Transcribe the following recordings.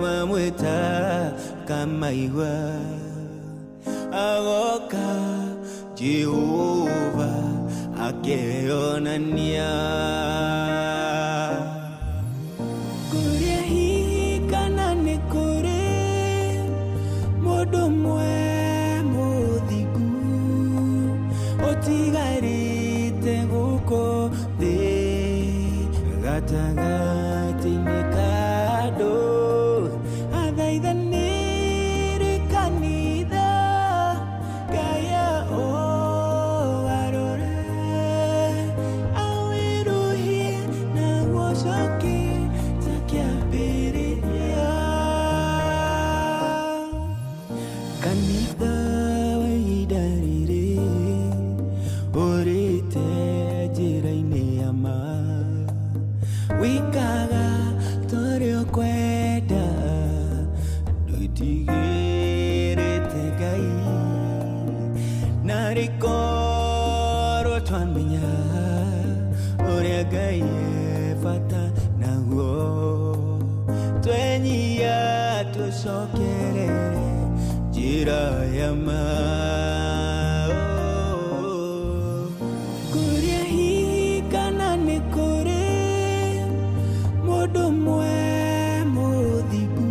Mamwita kamaiwa agoka Jehova akeonania kuria hikana nikure modo mwe muthigu otigarite guko thi gatagati-inĩ ka andũ athaithanĩre kanitha Ngai ũgarũre awĩruhie na gũcokie ta kĩambĩrĩria kanitha wa ihinda rĩrĩ ũrĩte njĩra-inĩ ya ma wikaga torio kwenda ndutigĩrĩte Ngai na rĩkorwo twamenya ũrĩa Ngai bata naguo twenyia tũcokerere njĩra ya ma kũrĩa hihi kana nĩ kũrĩ mũndũ mwe mũthingu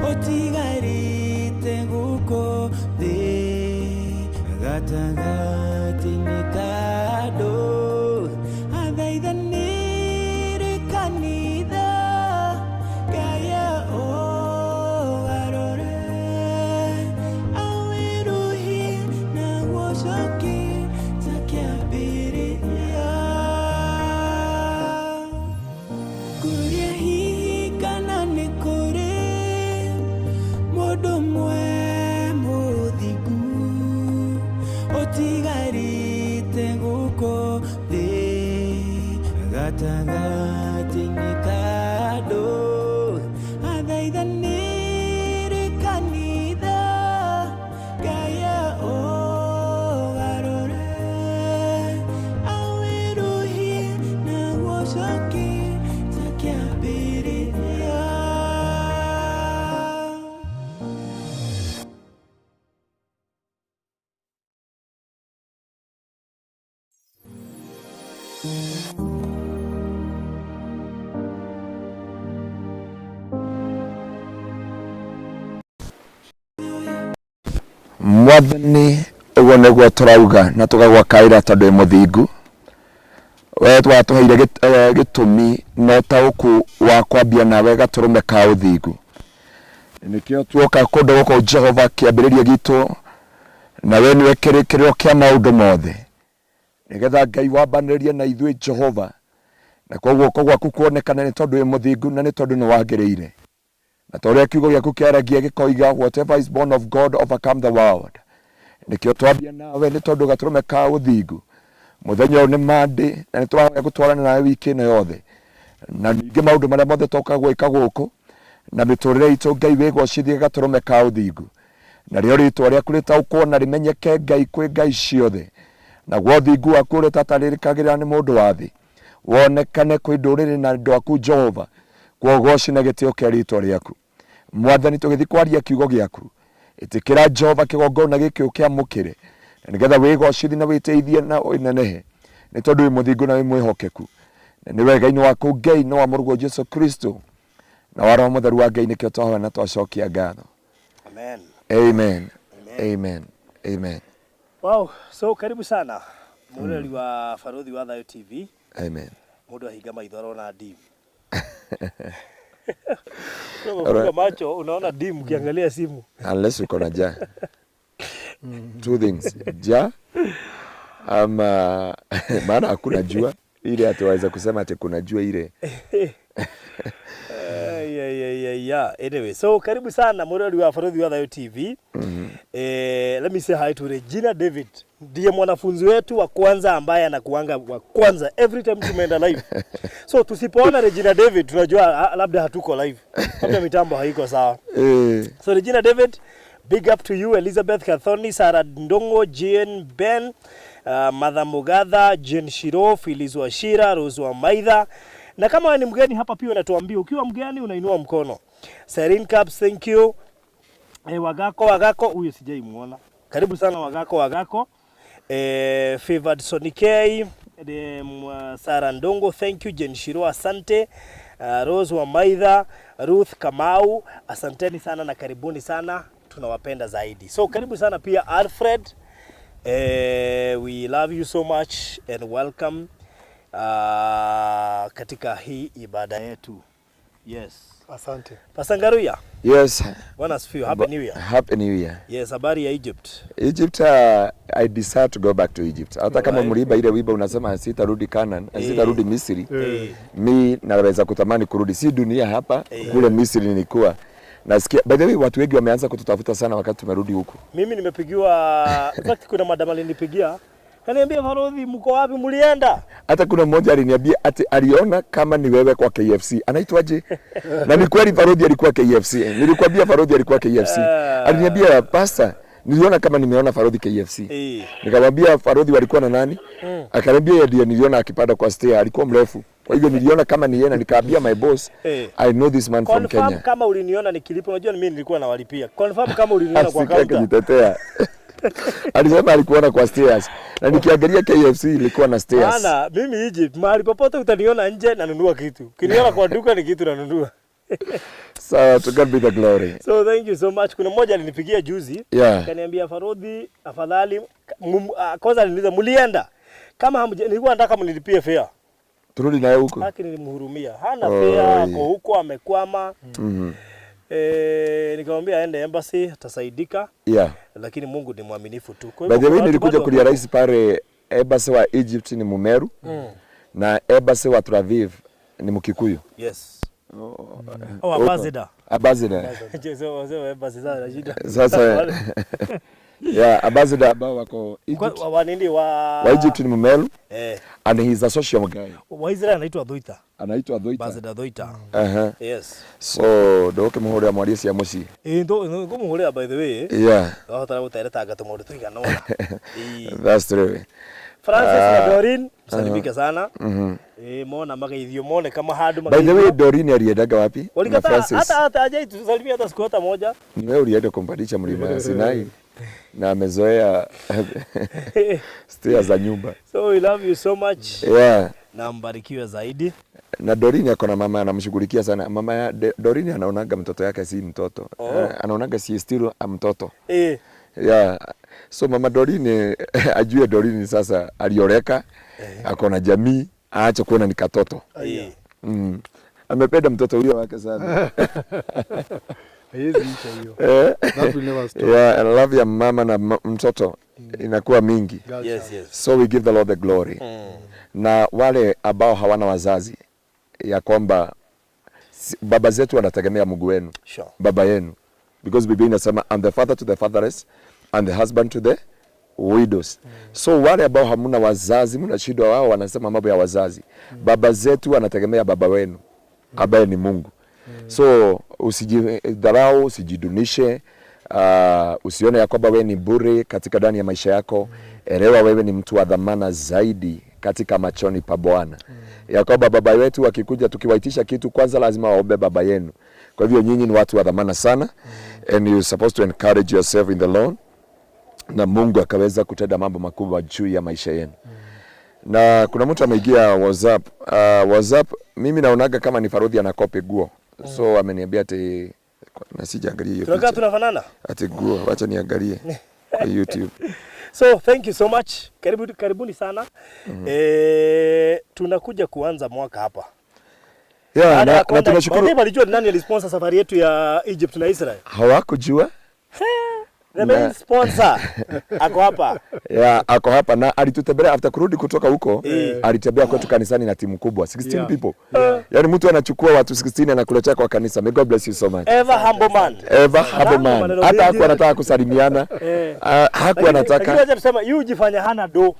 ũtigarĩte gũkũ thĩ gatagati-inĩ ka andũ athaithanĩre kanitha Ngai ũgarũre awĩruhie na gũcokie ta kĩambĩrĩria kuria hihi kana nĩ kũrĩ mũndũ mwe mũthingu ũtigarĩte gũkũ thĩ gatagati-inĩ ka andũ athaithanĩre kanitha Ngai ũgarũre awĩruhie na gũcokie ta kĩambĩrĩria Mwathani uguo niguo turauga na tugagwakaira tondu muthingu we twatuheire gitumi no tauku wa kwambia nawe gaturume ka uthingu nikio tuoka kundu guko Jehova kiambiriria gitu nawe niwe kirikiriro kia maundu mothe nigetha Ngai wambanirie na ithuĩ Jehova na koguo gwaku kuonekana ni tondu muthingu na ni tondu ni wagiriire na toria kiugo gĩaku kĩaragia gĩkoiga whatever is born of God overcome the world nikio twambia nawe ni tondu gaturume ka uthingu muthenya ni mandi na nitwahoya gutwarana nawe wiki ĩno yothe na ningĩ maundu marĩa mothe toka gwĩka gũkũ na mĩtũrĩre itũ Ngai wĩgocithie gaturume ka uthingu na rĩo rĩtwa rĩaku rĩtaũkwo na rĩmenyeke Ngai kwĩ ngai ciothe na gwa uthingu waku ũrĩtatarĩrĩkagĩrĩra nĩ mũndũ wa thĩ wonekane kwĩ ndũrĩrĩ na andũ aku Jehova kwa goci na gĩtĩo kĩa rĩtwa rĩaku Mwathani tũgĩthiĩ kwaria kiugo gĩaku ĩtĩkĩra Jehova kĩgongona gĩkĩ ũkĩamũkĩre na nĩgetha wĩgocithi na wĩteithie na ũnenehe nĩ tondũ wĩ mũthingu na wĩ mwĩhokeku na nĩ wega-inĩ waku Ngai no wa mũrũgwo Jesu Kristo na wa Roho Mũtheru wa Ngai nĩkĩo twahoya na twacokia ngatho. Amen. Amen. Amen. Amen. Wow, so karibu sana Mureli wa Farodhi wa Thuu TV. Amen. Mundu ahinga maitho arona dim. Unafunga macho unaona dim ukiangalia simu. Unless uko na ja. Two things. Ja ama maana hakuna jua ile ataweza kusema ati kuna jua ile. Anyway, so karibu sana Mureli wa Farodhi wa Thuu TV. Let me say hi to Regina David. Ndiye mwanafunzi wetu wa kwanza ambaye anakuanga wa kwanza every time tumeenda live. So tusipoona Regina David tunajua labda hatuko live. Labda mitambo haiko sawa. So Regina David, big up to you. Elizabeth Kathoni, Sarah Ndongo, Jane Ben, Madha Mugatha, Jane Shiro, Phyllis Washira, Rose wa Maitha. Na kama ni mgeni hapa pia unatuambia, ukiwa mgeni unainua mkono. Serene Caps, thank you. Wagako huyo sijaimuona. Karibu sana Wagako. Favored Sonikei, Sarah Ndongo, thank you. Jen Shiro, asante. Rose wa Maitha, Ruth Kamau, asanteni sana na karibuni sana, tunawapenda zaidi. So karibu sana pia Alfred, we love you so much and welcome katika hii ibada yetu. Yes. Asante. Pasangaruya. Yes. Bwana asifiwe. Happy New Year. Happy New Year. Yes, habari ya Egypt. Egypt, I decide to go back to Egypt. Hata kama mliba ile wiba unasema sitarudi Canaan, sitarudi Misri. Mi naweza kutamani kurudi si dunia hapa, kule Misri nilikuwa. Nasikia by the way watu wengi wameanza kututafuta sana wakati tumerudi huko. Mimi nimepigiwa, in fact kuna madam alinipigia. Kaniambia Farodhi mko wapi mlienda? Hata kuna mmoja aliniambia ati aliona kama ni wewe kwa KFC. Anaitwaje? Na ni kweli Farodhi alikuwa KFC. Nilikwambia Farodhi alikuwa KFC. Aliniambia pastor, niliona kama nimeona Farodhi KFC. Nikamwambia Farodhi walikuwa na nani? Akaniambia yeye ndiye niliona akipanda kwa stair, alikuwa mrefu. Kwa hivyo niliona kama ni yeye na nikaambia my boss, I know this man from Kenya. Confirm kama uliniona nikilipo, unajua mimi nilikuwa nawalipia. Confirm kama uliniona kwa counter. Akijitetea. Alisema alikuona kwa stairs. Na nikiangalia KFC ilikuwa na stairs. Bana, mimi Egypt mahali popote utaniona nje na nunua kitu. Kiniona kwa duka ni kitu nanunua. So to God be the glory. So thank you so much. Kuna mmoja alinipigia juzi, akaniambia Farodhi afadhali kwanza aliniuliza mlienda. Kama nilikuwa nataka mnilipie fare. Turudi naye huko. Lakini nilimhurumia. Hana fare, ako huko amekwama. Nikamwambia aende embassy atasaidika. Lakini Mungu ni mwaminifu tu. By the way nilikuja kurealize pale embassy wa Egypt ni Mumeru na embassy wa Tel Aviv ni Mkikuyu. Yes. Ambassador. Sasa ambassador ambao wako Egypt. Wa Egypt ni Mumeru. And he is a social guy. Wa Israel anaitwa Dhuita. Ambassador Dhuita. Yes. So ndoke muhore mwalisi ya muci. Ndo muhore by the way. Hata utareta gatomo tuiganona. That's true. Francis na Dorin salimika sana. Muona magaithio muone kama hadu magaithio. By the way Dorin aliendaga wapi? Walikata hata aje tusalimia hata siku hata moja. Ni wewe ulienda kumpandisha mlima Sinai. Na amezoea stairs za nyumba. So we love you so much. Na mbarikiwe zaidi. Na Dorini ako na mama anamshughulikia sana. Mama ya Dorini anaonaga mtoto yake si mtoto. Anaonaga si still mtoto. So mama Dorini ajue Dorini sasa alioreka. Ako na jamii, aache kuona ni katoto. Amependa mtoto huyo wake sana. Love ya mama na mtoto inakuwa mingi. So we give the Lord the glory. Na wale ambao hawana wazazi ya kwamba baba zetu wanategemea Mungu wenu. Baba yenu. Because Biblia inasema and the father to the fatherless and the husband to the widows. So wale ambao hamuna wazazi, mna shida wao wanasema mambo ya wazazi. Baba zetu wanategemea baba wenu ambaye ni Mungu. So usijidharau, usijidunishe, usione ya kwamba wewe ni bure katika ndani ya maisha yako. Elewa wewe ni mtu wa dhamana zaidi katika machoni pa Bwana. Ya kwamba baba wetu akikuja tukiwaitisha kitu kwanza lazima waombe baba yenu. Kwa hivyo nyinyi ni watu wa dhamana sana and you supposed to encourage yourself in the Lord. Na Mungu akaweza kutenda mambo makubwa juu ya maisha yenu. Na kuna mtu ameingia WhatsApp. WhatsApp mimi naonaga kama ni Farodhi anakopi guo. So ameniambia ati na sijaangalia hiyo. Tunafanana? Ati guo, acha niangalie kwa YouTube. So thank you so much. Karibuni sana. Tunakuja kuanza mwaka hapa. Yeah, na tunashukuru. Baadaye walijua nani alisponsor safari yetu ya Egypt na Israel. Hawakujua. The main sponsor ako hapa. Yeah, ako hapa na alitutembelea after kurudi kutoka huko, alitembea kwetu kanisani na timu kubwa 16 people. Yaani mtu anachukua watu 16 anakuletea kwa kanisa. May God bless you so much. Ever humble man. Ever humble man. Hata hakuwa anataka kusalimiana. Hakuwa anataka. Lakini tuseme yu jifanya hana do.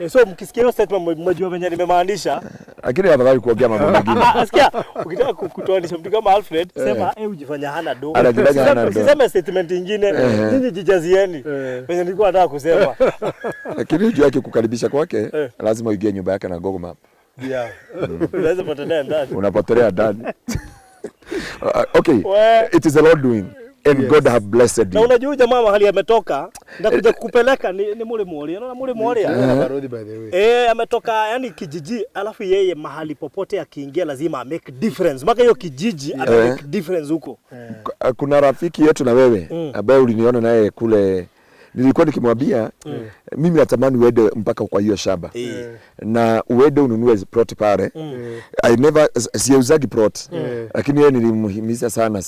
So mkisikia hiyo statement mmejua venye nimemaanisha. Lakini afadhali kuongea mambo mengine. Asikia, ukitaka kutoanisha mtu kama Alfred, sema ujifanya hana do. Anajifanya hana do. Usiseme statement nyingine, nyinyi jijazieni. Venye nilikuwa nataka kusema. Lakini unajua yake kukaribisha kwake, lazima uingie nyumba yake na Google Map. Yeah. Unaweza potelea ndani. Unapotelea ndani. Okay. It is a Lord doing. And God have blessed you. Na unajua jamaa mahali ametoka, ndakuja kukupeleka ni mule mole. Unaona mule mole? Barodi by the way. Ametoka yani kijiji, alafu yeye mahali popote akiingia lazima make difference. Mpaka hiyo kijiji make difference huko. Kuna rafiki yetu na wewe ambaye uliniona naye kule, nilikuwa nikimwambia mimi natamani uende mpaka kwa hiyo shamba. Na uende ununue plot pale. I never siuzagi plot. Lakini yeye nilimhimiza sana.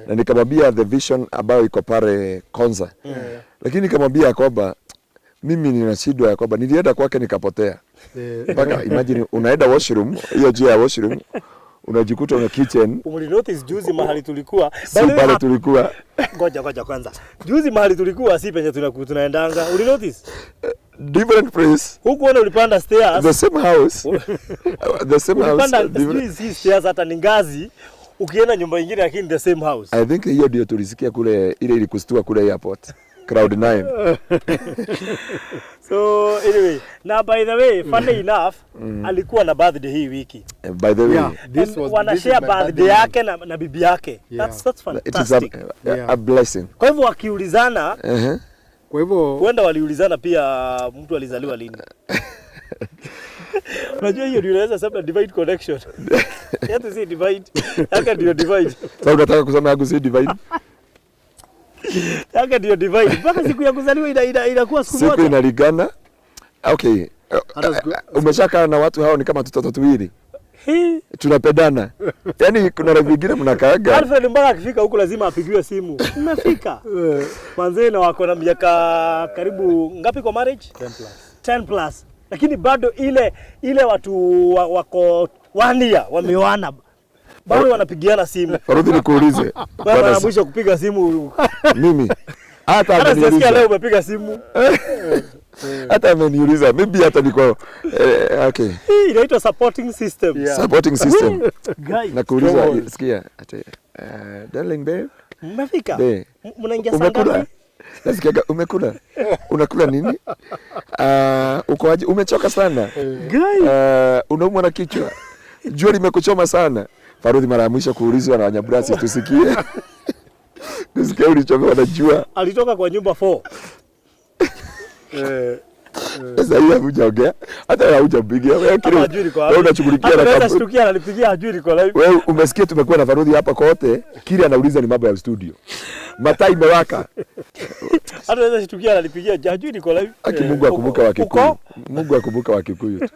Na nikamwambia the vision ambayo iko pale Konza. Lakini nikamwambia kwamba mimi nina shida ya kwamba nilienda kwake nikapotea. Mpaka imagine unaenda washroom, hiyo njia ya washroom unajikuta una kitchen. Umuli notice juzi mahali tulikuwa. Si pale tulikuwa. Ngoja kwanza. Juzi mahali tulikuwa si penye tunaendanga. Uli notice? Different place. Huku wana ulipanda stairs. The same house. The same house. Ulipanda stairs hata ni ngazi. Ukienda nyumba nyingine lakini the same house. I think hiyo ndio tulisikia kule, ile ilikustua kule airport. Crowd 9. So anyway, now by the way, funny enough, alikuwa na birthday hii wiki. By the way, wana share birthday yake na bibi yake. That's fantastic. It is a blessing. Kwa hivyo wakiulizana, kwa hivyo huenda waliulizana pia mtu alizaliwa lini. Unajua hiyo ndio inaweza sema divide connection. Yetu si divide. Haka ndio divide. Sasa unataka kusema yangu si divide? Haka ndio divide. Mpaka siku ya kuzaliwa inakuwa siku moja. Siku inalingana. Okay. Umeshakaa na watu hao ni kama watoto tuwili. Tunapendana. Yaani kuna rafiki wengine mnakaaga. Alfred mpaka akifika huko lazima apigiwe simu. Umefika. Manzee na wako na miaka karibu ngapi kwa marriage? 10 plus. Lakini bado ile watu wako 1 year wameoana. Bado wanapigiana simu. Farudi nikuulize. Bwana mwisho kupiga simu mimi. Hata ameniuliza leo umepiga simu. Hata ameniuliza maybe hata niko okay. Hii inaitwa supporting system. Yeah. Supporting system. Guys. Nakuuliza sikia ati darling babe. Umefika? Mnaingia saa ngapi? Nasikia umekula. Unakula nini? Uko aje? Umechoka sana. Unaumwa na kichwa. Jua limekuchoma sana. Farudi mara ya mwisho kuulizwa na Wanyabrasi tusikie. Tusikie ulichoka na jua. Alitoka kwa nyumba 4. Sasa hiyo hujaongea. Hata hujapigia. Wewe unashughulikia na kabla. Shtukia ananipigia hajui kwa live. Wewe umesikia tumekuwa na Farudi hapa kote. Kile anauliza ni mambo ya studio. Mataa imewaka. Hata anaweza shtukia ananipigia hajui kwa live. Mungu akumbuka wa Kikuyu. Mungu akumbuka wa Kikuyu.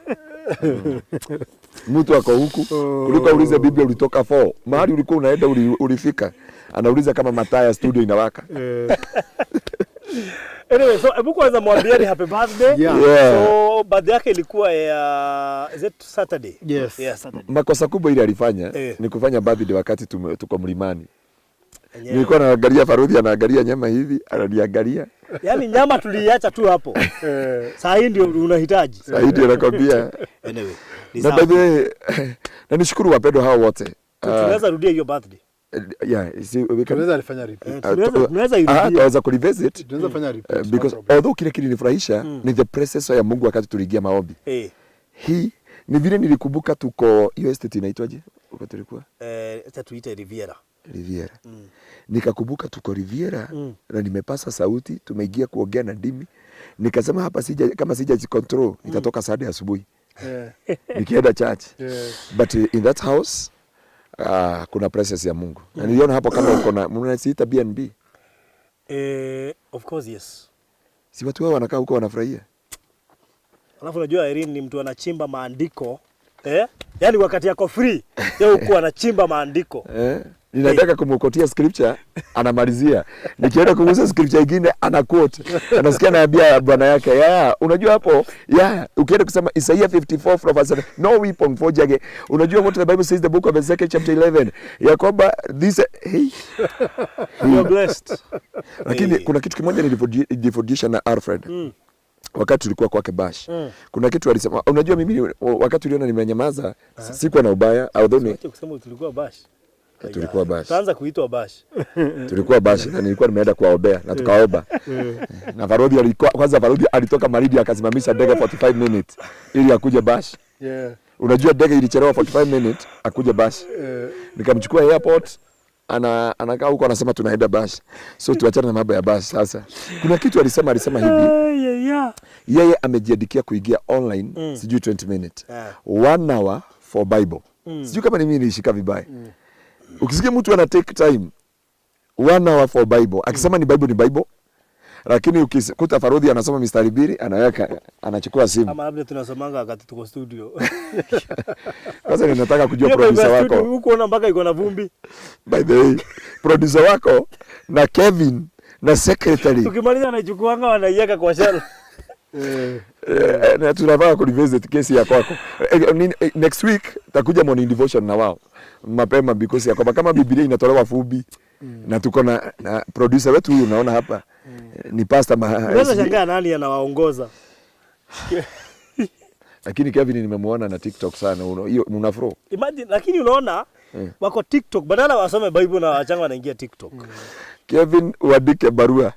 Mtu ako huku kuliko ulize Biblia ulitoka 4. Mahali ulikuwa unaenda ulifika. Anauliza kama mataa ya studio inawaka. Anyway, so hebu kwanza mwambieni happy birthday. So birthday yake ilikuwa is it Saturday? Yes. Yeah, Saturday. Makosa kubwa ile alifanya ni kufanya birthday wakati tuko mlimani. Nilikuwa naangalia Farudi anaangalia nyama hivi, ananiangalia. Yaani nyama tuliacha tu hapo. Saa hii ndio unahitaji. Saa hii ndio nakwambia. Anyway, na by the way, na nishukuru wapendo hao wote. Tunaweza rudia hiyo birthday. Yeah, tunaweza alifanya repeat. Tunaweza irudia. Tunaweza kurevisit. Tunaweza fanya repeat. Because although kile kilinifurahisha ni the presence ya Mungu wakati tuliingia maombi. Hii ni vile nilikumbuka tuko hiyo estate inaitwaje? Uko tulikuwa? Tuita Riviera. Nikakumbuka tuko Riviera na nimepasa sauti, tumeingia kuongea na ndimi. Nikasema hapa kama sija control nitatoka saa 4 asubuhi. Nikienda church. But in that house kuna presence ya Mungu. Na niliona hapo kama uko na mnasiita BNB. Of course yes. Si watu wao wanakaa huko wanafurahia. Alafu unajua Irene ni mtu anachimba maandiko. Yaani wakati yako free, yeye huko anachimba maandiko. Ninataka kumukotia scripture, anamalizia. Nikienda kugusa scripture nyingine ana quote. Anasikia anaambia bwana yake, unajua hapo, ukienda kusema Isaiah 54 from verse 7, no weapon forged against. Unajua what the Bible says, the book of Ezekiel chapter 11. Yakoba this you are blessed. Lakini kuna kitu kimoja nilifundisha na Alfred. Wakati tulikuwa kwake Bash. Kuna kitu alisema, unajua mimi wakati uliona nimenyamaza, sikuwa na ubaya, although ni kusema tulikuwa Bash. Tulikuwa Bash. Tuanza kuitwa Bash. Tulikuwa Bash na nilikuwa nimeenda kuwaombea na tukaomba. Na Farodi alikuwa kwanza, Farodi alitoka Maridi akasimamisha ndege 45 minutes ili akuje Bash. Unajua ndege ilichelewa 45 minutes akuje Bash. Nikamchukua airport, anakaa huko anasema tunaenda Bash. So tuachane na mambo ya Bash sasa. Kuna kitu alisema hivi. Yeye amejiandikia kuingia online sijui 20 minutes. 1 hour for Bible. Sijui kama ni mimi nilishika vibaya. Ukisikia mtu ana take time 1 hour for Bible, akisema ni Bible, lakini ukikuta Farodhi anasoma mistari 2 anaweka, anachukua simu. Ama labda tunasomanga wakati tuko studio. Sasa ninataka kujua producer wako. Huko unaona mpaka iko na vumbi. By the way, producer wako na Kevin na secretary. Tukimaliza anachukuanga wanaiweka kwa shell. Na tunafaa kurevisit kesi ya kwako. Next week takuja morning devotion na wao mapema, because ya kwamba kama Biblia inatolewa fupi na tuko na producer wetu huyu unaona hapa ni pastor unaweza shangaa nani anawaongoza. Lakini Kevin nimemuona na TikTok sana, hiyo unafro imagine. Lakini unaona wako TikTok badala wasome Bible na wachanga wanaingia TikTok. Kevin uandike barua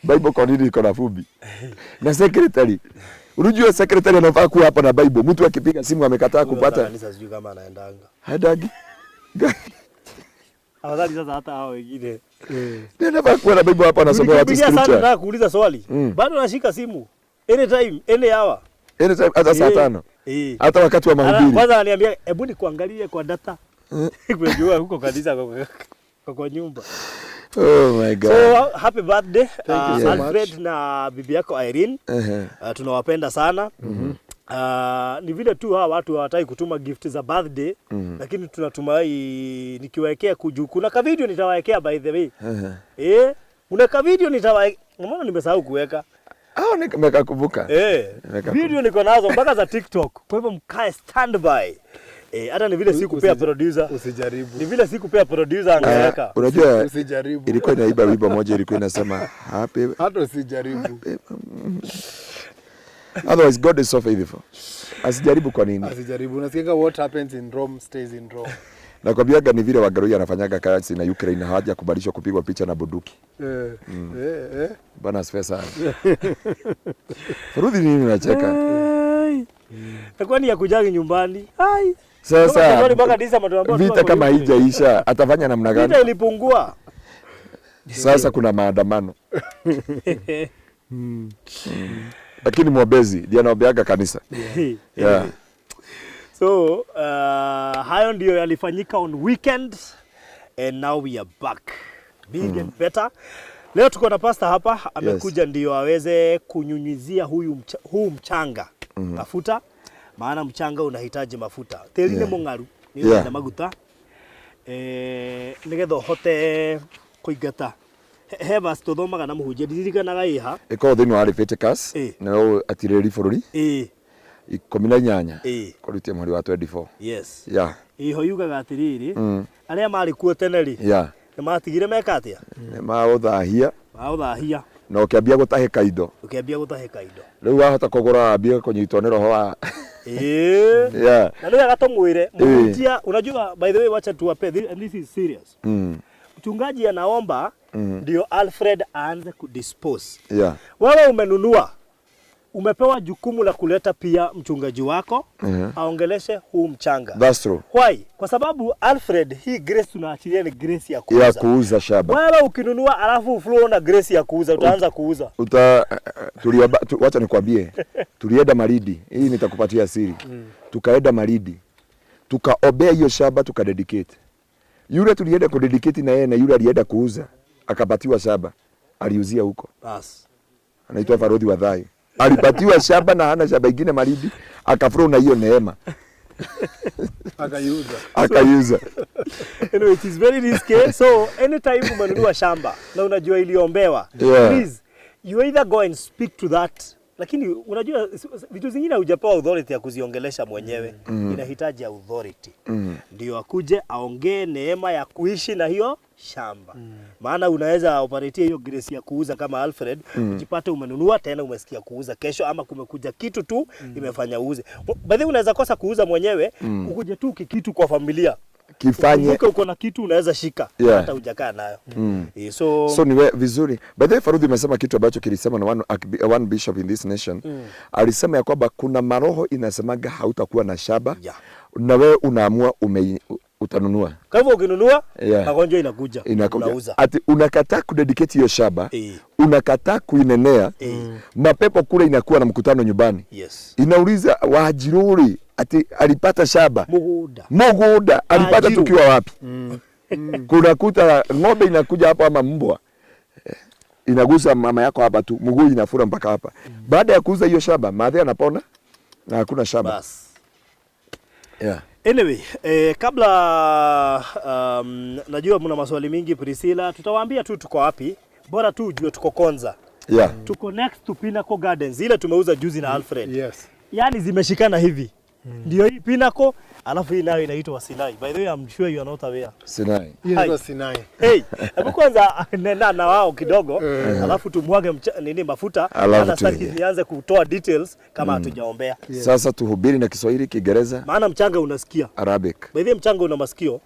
Bible kwa nini iko na fupi na secretary. Unajua secretary anafaa kuwa hapa na Bible. Mtu akipiga simu amekataa kupata. Kanisa sijui kama anaendanga. Hadagi. Afadhali sasa hata hao wengine. Anafaa kuwa na Bible hapa anasoma watu scripture. Sana nataka kuuliza swali. Bado nashika simu. Anytime, any hour. Anytime hata saa 5. Hata wakati wa mahubiri. Kwanza ananiambia hebu nikuangalie kwa data. Kujua huko kanisa kwa nyumba. Oh my God. So happy birthday Alfred so na bibi yako Irene. Tunawapenda sana. Ni vile tu hawa watu hawataki kutuma gift za birthday, lakini tunatumai nikiwaekea kuna ka video nitawaekea by the way. Una ka video nitawaekea. Mbona nimesahau kuweka? Nimekakumbuka. Video niko nazo mpaka za TikTok. Kwa hivyo mkae standby. Hata ni vile sikupea producer. Usijaribu. Ni vile sikupea producer angeweka. Unajua usijaribu. Ilikuwa inaiba wimbo moja ilikuwa inasema happy. Hata usijaribu. Otherwise God is so faithful. Asijaribu kwa nini? Asijaribu. Unasikia what happens in Rome stays in Rome. Nakwambiaga ni vile Wagaroi anafanyaga kazi na Ukraine haja kubalishwa kupigwa picha na bunduki. Bwana asifiwe sana. Rudi nini unacheka? Takuwa ni ya kujagi nyumbani. Sasa vita kama haijaisha atafanya namna gani? Vita ilipungua. Sasa kuna maandamano. Lakini mwombezi ndiye anaombeaga kanisa. So hayo ndio yalifanyika on weekend and now we are back big and better. Leo tuko na pastor hapa amekuja ndio aweze kunyunyizia huu mchanga mafuta, maana mchanga unahitaji mafuta. Terine mongaru ni na maguta nigetho hote kuigata hebas tuthomaga na muhunjia ndirikanaga iha iko thini wa Leviticus no atireri bururi 18 kurutia mweri wa 24. Yes. Iho yugaga atiriri aria mari kuo teneri ni matigire meka atia ni mauthahia no kiambia gutahika indo riu wahota kugura ambia kunyitwo ni roho wa na ndio agatomwire muhunjia. Unajua by the way, wacha tuwape, and this is serious. Mchungaji anaomba ndio Alfred aanze kudispose. Wewe umenunua, umepewa jukumu la kuleta pia mchungaji wako aongeleshe huu mchanga. That's true. Why? Kwa sababu Alfred, hii grace tunaachilia ni grace ya kuuza. Ya kuuza shamba. Wewe ukinunua alafu flow na grace ya kuuza, utaanza kuuza. Wacha nikwambie. Tulienda Maridi. Hii nitakupatia siri. Tukaenda Maridi. Tukaobea hiyo shamba tukadedicate. Yule tulienda kudedicate na yeye na yule alienda kuuza akapatiwa shamba. Aliuzia huko. anaitwa Farodhi wa Thai. Alipatiwa shamba na hana shamba ingine Malindi, akafuru na hiyo neema. Akayuza. Anyway, it is very risky. So anytime umenunua shamba na unajua iliombewa, please you either go and speak to that. Lakini unajua vitu zingine hujapewa authority ya kuziongelesha mwenyewe. Inahitaji authority. Ndio akuje aongee neema ya kuishi na hiyo shamba. Maana unaweza operate hiyo grace ya kuuza kama Alfred, ujipate umenunua tena umesikia kuuza kesho, ama kumekuja kitu tu imefanya uuze. Baadhi unaweza kosa kuuza mwenyewe, ukuje tu kitu kwa familia kifanye uko na kitu unaweza shika hata hujakaa nayo. So ni vizuri. By the way, Farodhi amesema kitu ambacho kilisema na one bishop in this nation. Alisema ya kwamba kuna maroho inasemaga hautakuwa na shamba, na wewe unaamua utanunua. Kwa hivyo ukinunua magonjwa inakuja. Unauza. Ati unakataa kudedicate hiyo shamba, unakataa kuinenea, mapepo kule inakuwa na mkutano nyumbani. Inauliza waajiruri ati alipata shamba. Muguda alipata tukiwa wapi? Kuna kuta ng'ombe inakuja hapa ama mbwa. Inagusa mama yako hapa tu, mguu inafura mpaka hapa. Baada ya kuuza hiyo shamba, madhe anapona na hakuna shamba. Anyway, kabla najua mna maswali mingi Priscilla, tutawaambia tu tuko wapi. Bora tu ujue tuko Konza. Tuko next to Pinnacle Gardens. Ile tumeuza juzi na Alfred. Yaani zimeshikana hivi. Ndio hii Pinnacle, alafu hii nayo inaitwa Sinai. By the way, I'm sure you are not aware. Sinai. Inaitwa Sinai. Hey, hebu kwanza nenda na wao kidogo, alafu tumwage mafuta, na sasa nianze kutoa details kama hatujaombea. Sasa tuhubiri na Kiswahili, Kiingereza. Maana mchanga unasikia. Arabic. By the way, mchanga una masikio.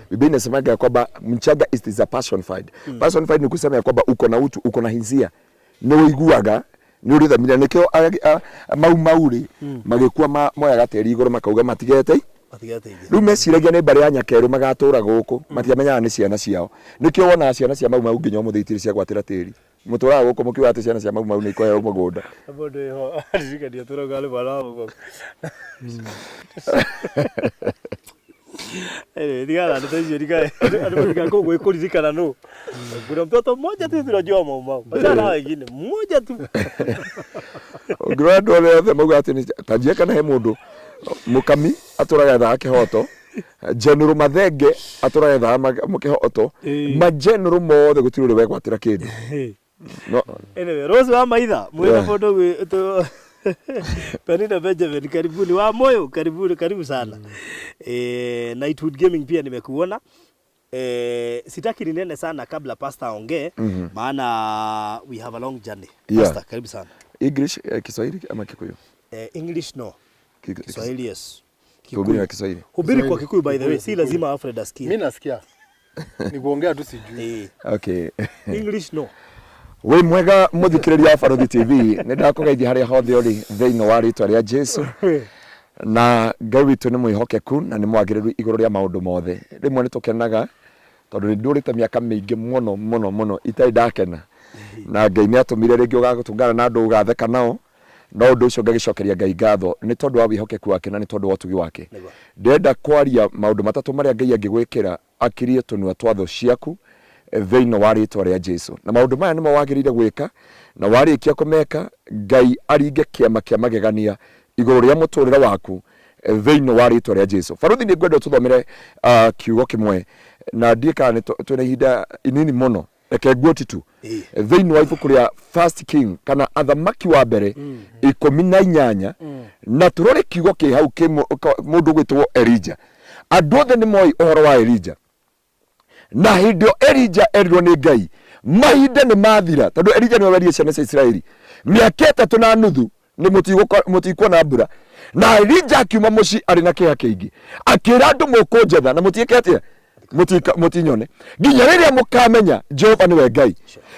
Biblia inasema ya kwamba mchanga is a personified. Personified ni kusema ya kwamba uko na utu, uko na hisia. Ni uiguaga ni uri thamira nikio mauri magikuwa moya gateri iguru makauga matigete riu meciragia ni mbari ya nyakeru magatura guku matiamenyaga ni ciana ciao nikio wona ciana cia mau nginya muthitiri cia gwatira tiri muturaga guku mukiwa ati ciana cia mau ni ikoya mugunda abondo yo arikania turogale bala guku digala ndio diga alipofika kwa kurizikana no kuna mtoto mmoja tu tunajua mama bana wengine mmoja tu grado le maga ati tajia kana he mundu mukami aturaga tha kihoto general mathenge aturaga tha mukihoto ma general mothe gutiri we gwatira kindu no anyway Rose wa maitha mwena bondo to Penina Benjamin, karibuni wa moyo, karibu sana. Nightwood Gaming pia nimekuona. Sitaki ninene sana kabla pastor aongee, maana we have a long journey. Pastor, karibu sana. English, Kiswahili ama Kikuyu? English no. Kiswahili yes. Hubiri kwa Kiswahili. Hubiri kwa Kikuyu by the way, si lazima Alfred asikie. Mimi nasikia. Ni kuongea tu sijui. Okay. English no. We mwega muthikiriria Farodhi TV ni ndakugeithia haria hothe uri thiini wa ritwa ria Jesu na Ngai witu ni mwihokeku na ni mwagiriru iguru ria maundu mothe rimwe ni tukenaga tondu ni ndurite miaka mingi muno itai ndakena na Ngai ni atumire ringi ugagutungana na andu ugatheka nao no undu ucio ngagicokeria Ngai ngatho ni tondu wa wihokeku wake na ni tondu wa utugi wake ndenda kwaria maundu matatu maria Ngai angigwikira akirie tunua twatho ciaku thiini wa ritwa ria Jesu na maundu maya nimo wagirire gwika na warikia kumeka Ngai aringe kiama kia magegania iguru ria muturira waku thiini wa ritwa ria Jesu. Farodhi ni ngwenda tuthomere kiugo kimwe na ndika ni twene hinda inini muno reke nguoti tu thiini wa ibuku ria First King kana athamaki wa mbere 18 na turore kiugo ki hau ki mundu gwitwo Elijah. Andu othe ni moi uhoro wa Elijah na hindio Elijah erirwo ni Ngai mahinda ni mathira tondu Elijah ni werie ciana cia Israeli miaka 3 na nuthu ni mutikwo na mbura na Elijah akiuma muci ari na kiha kingi akira andu mukunjetha na mutiike atia mutinyone nginya riria mukamenya Jehova ni we Ngai.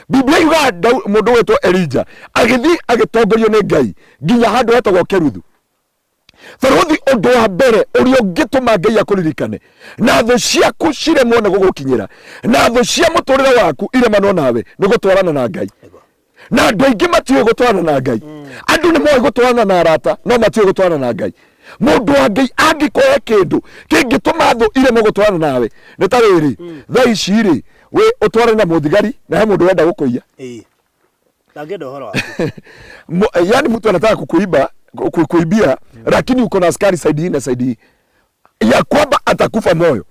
Biblia yuga mundu wetwo Elijah agithi agitongorio ni Ngai nginya handu hetagwo Keruthu. Farodhi undu wa mbere urio ngituma Ngai akuririkane na tho ciaku ciremwo na gugukinyira na tho cia muturire waku iremanwo nawe ni gutwarana na Ngai na andu aingi matiwe gutwarana na Ngai. Andu ni moe gutwarana na arata no matiwe gutwarana na Ngai. Mundu wa Ngai angikoya kindu kingituma tho iremwo gutwarana nawe ni ta riri tha ici ri we utwarane na muthigari na he mundu wenda gukuiya Na ngendo horo. Yani mtu anataka kukuibia lakini uko na askari side na side ya kwamba atakufa moyo.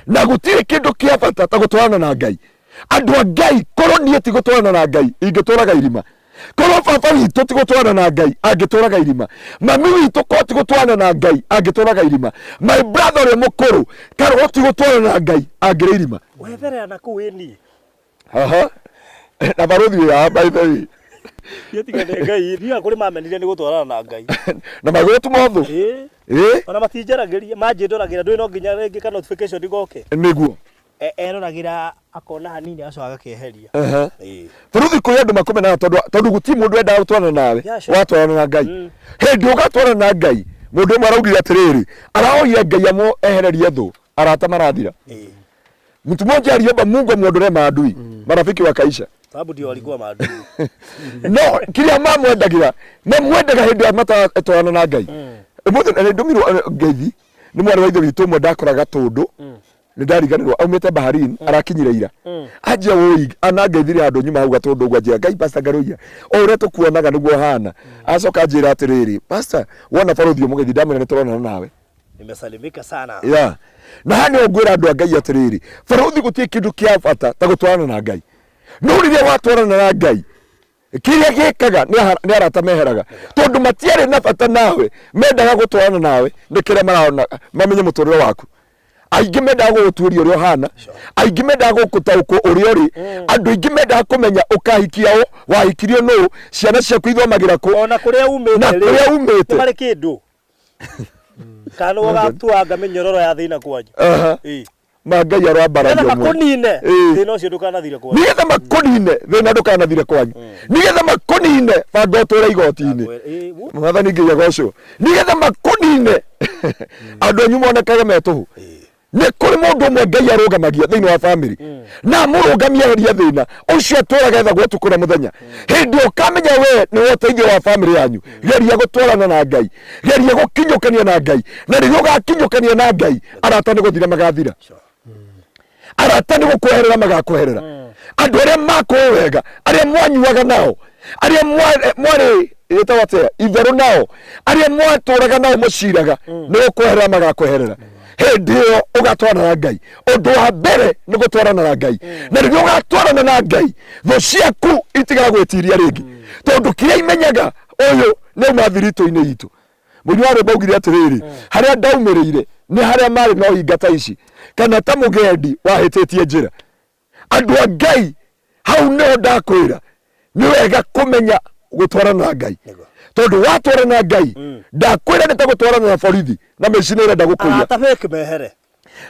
Na gutire kindu kia bata tagutwarana na Ngai. Andu a Ngai koroni ti gutwarana na Ngai ingituraga irima. Koro baba witũ ti gutwarana na Ngai angituraga irima. Mami witũ ko ti gutwarana na Ngai angituraga irima. My brother ũrĩa mũkũrũ karo ti gutwarana na Ngai angire irima. Wethere na kuweni. Aha. Na baruthi ya by the way. Yetigane Ngai ria kuri mamenire ni gutwarana na Ngai. Na magwetu motho. Ona matinjaragiria manjinduragira ndui no nginya ringi ka notification igoke. Niguo. Eroragira akona hanini aco agakeheria. Baruthi kuri andu makomena tondu guti mundu enda gutwarana nawe watwarana na Ngai. Hindi ugatwarana na Ngai mundu umwe araugire atiriri araoya Ngai amo ehererie thu arata marathira. Mtu mmoja aliomba Mungu amuondolee maadui. Marafiki wakaisha. Sababu ndio walikuwa maadui. No, kile mama mwendagira. Na mwendaga hindi amata etwana na Ngai. Muthu ne ndumirwo ngeithi ni mwana wa ithe witu mwe ndakoraga tundu. Ni ndariganirwo aumite baharini arakinyira ira. Ajia woi ana ngeithire andu nyuma hau gatundu gwajia Ngai pastor garuia. O ure tukuonaga niguo hana. Acoka njira atiriri. Pastor wona baruthi mugethi ndamwira niturona nawe. Nimesalimika sana. Yeah. Na hani ogwira andu a Ngai atiriri. Baruthi gutie kindu kia bata ta gutwarana na Ngai. No riria watwarana na Ngai kiria gikaga ni arata meheraga tondu matiare na bata nawe mendaga gutwarana nawe nikire marona mamenye muturiro waku aingi mendaga guturia urio hana aingi mendaga gukutauko urio ri andu aingi mendaga kumenya ukahikiao wahikirio no ciana ciaku ithomagira ku ona kuria umite na kuria umite mari kindu kana wagatuanga minyororo ya thina kwanyu Ngai arwambaragia mwe. Makunine. Thina ucio ndukanathire kwanyu. Nigetha makunine thina ndukanathire kwanyu. Nigetha makunine banga utura igoti-ini. Mwathani Ngai agoco. Nigetha makunine andu anyu monekaga metuhu. Ni kuri mundu umwe Ngai arugamagia thiini wa family. Na murugamia heria thina ucio aturaga etha gwetukura muthenya. Hindi ukamenya we ni woteithio wa family yanyu. Geria gutwarana na Ngai. Geria gukinyukania na Ngai. Na ririo gakinyukania na Ngai arata ni guthira magathira. Arata ni gukweherera magakweherera. Andu aria makwega aria mwanyuaga nao aria mwari itawatea itheru nao aria mwaturaga nao muciraga ni gukweherera magakweherera. Hindi iyo ugatwarana na Ngai. Undu wa mbere ni gutwarana na Ngai. Na ririo ugatwarana na Ngai thuu ciaku itigara gwitiria ringi tondu kiria imenyaga uyu ni mathirito-ini itu. Munyuare baugire atiriri haria ndaumirire ni haria mari no ingata ici kana ta mugendi wahititie njira. Andu a Ngai hau no ndakwira ni wega kumenya gutwarana na Ngai tondu watwarana na Ngai ndakwira ni ta gutwarana na borithi na mecina ira ndagukuya arata fake mehere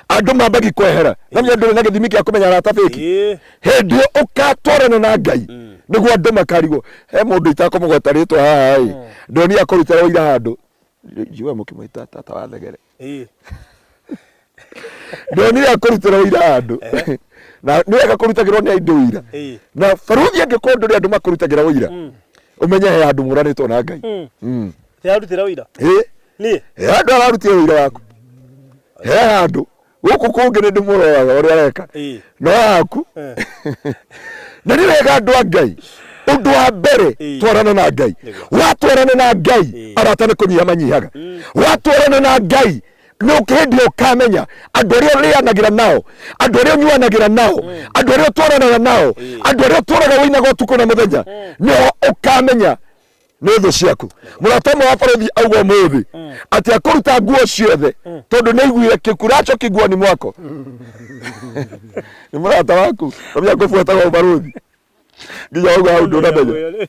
andu mambagi kwehera na mndu na githimi kia kumenya arata fake hindi ukatwarana na Ngai niguo andu makarigo he mundu itakumugweta ritwa haha ndoni akurutira wira handu jiwa mukimwita tata wa thegere ndoni akurutira wira handu na ni wega kurutagirwo ni aindu wira na baruthi angikorwo nduri andu makurutagira wira umenye he andu muranitwo na Ngai te arutira wira ni andu ararutira wira waku he andu guku kungi ni ndimuroraga uria areka no aku na ni wega andu a Ngai undu wa mbere twarana na Ngai. Watwarana na Ngai arata ni kunyiha manyihaga. Watwarana na Ngai no kindi ukamenya andu aria rianagira nao andu aria nyuanagira nao andu aria twaranaga nao andu aria turaga winaga utuku na muthenya no ukamenya ni thu ciaku. Muratomo wa baruthi auga muthi ati akuruta nguo ciothe tondu ni iguire kikuracho kiguani mwako ni murata waku kamya kufuata kwa baruthi nginya auga hau ndunamenya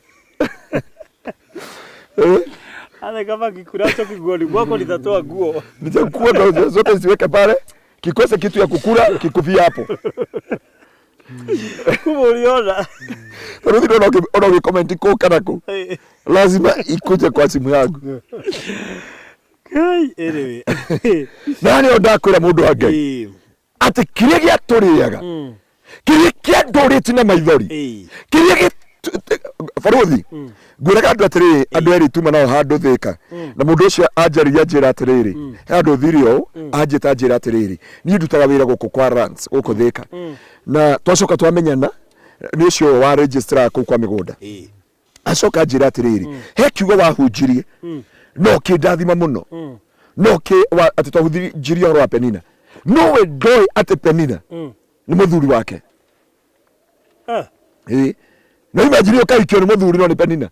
ale kama kikuracho kiguani mwako nitatoa nguo nitakuwa ndo zote ziweke pale kikose kitu ya kukula kikuvia hapo kumuriona baruthi ndo ono comment ko kanako lazima ikuje kwa simu yangu kai anyway nani ondakwira mundu wa Ngai ati kiria giaturiaga kiria kiandurite na maithori kiria baruthi ngwiraga andu atiriri andu eri tuma nao handu thika na mundu ucio anjariria njira atiriri andu thirio anjita njira atiriri ni ndutaga wira guku kwa runs guku thika na twacoka twamenyana ni ucio wa registrar ku kwa migunda acoka njira atiriri he kiugo wahunjirie no kindathima muno no ki ati twahunjirie horo wa Penina no we ndoi ati Penina ni muthuri wake na imagine ukaikio ni muthuri no ni Penina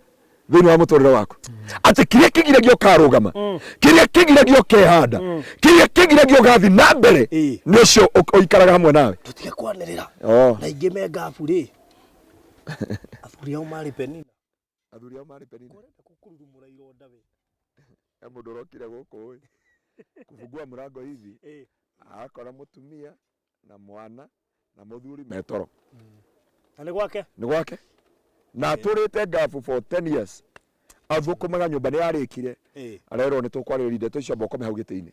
thini wa muturire waku ati kiria kigiragio karugama kiria kigiragio kehanda kiria kigiragio gathi na mbere ni cio uikaraga hamwe nawe tutige kwanirira na ingi mengabu ri athuri ao mari Penina korenda kukurumura ironda we mundu rokire guku kufungua mlango hivi akora mutumia na mwana na muthuri metoro na ni gwake na turite gafu for 10 years athukumaga nyumba ni yarikire arero ni tukwarira ndeto icio boko mehaugite-ini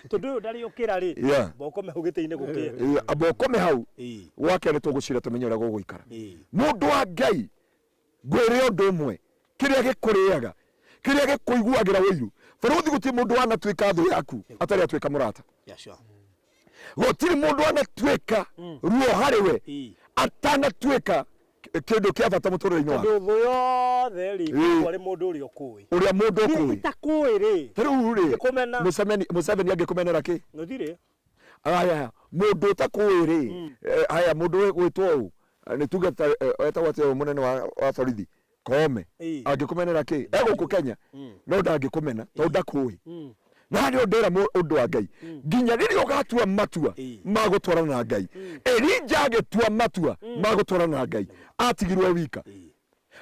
tondu ndari ukira ri boko mehaugite-ini gukia boko mehau gwake ni tugucira tumenye ura guguikara mundu wa Ngai gwire undu umwe kiria gikuriaga kiria gikuiguagira wiru Faruthi guti mundu anatuika thu yaku atari atuika murata gutiri mundu anatuika ruo hariwe atanatuika kindu kia bata muturire-ini waku ndu yothe ri kwari mundu uri okui uria mundu okui itakui ri riu ri kumena Museveni angikumenera ki nguthire aya mundu utakui ri aya mundu gwitwo ni tuga etagwo ati munene wa borithi Kome angikumenera ki eguku Kenya no ndangikũmena tondu ndakui na ni ndera undu wa Ngai nginya riri ugatua matua magutwarana na Ngai Elija agitua matua magutwarana na Ngai atigirwe wika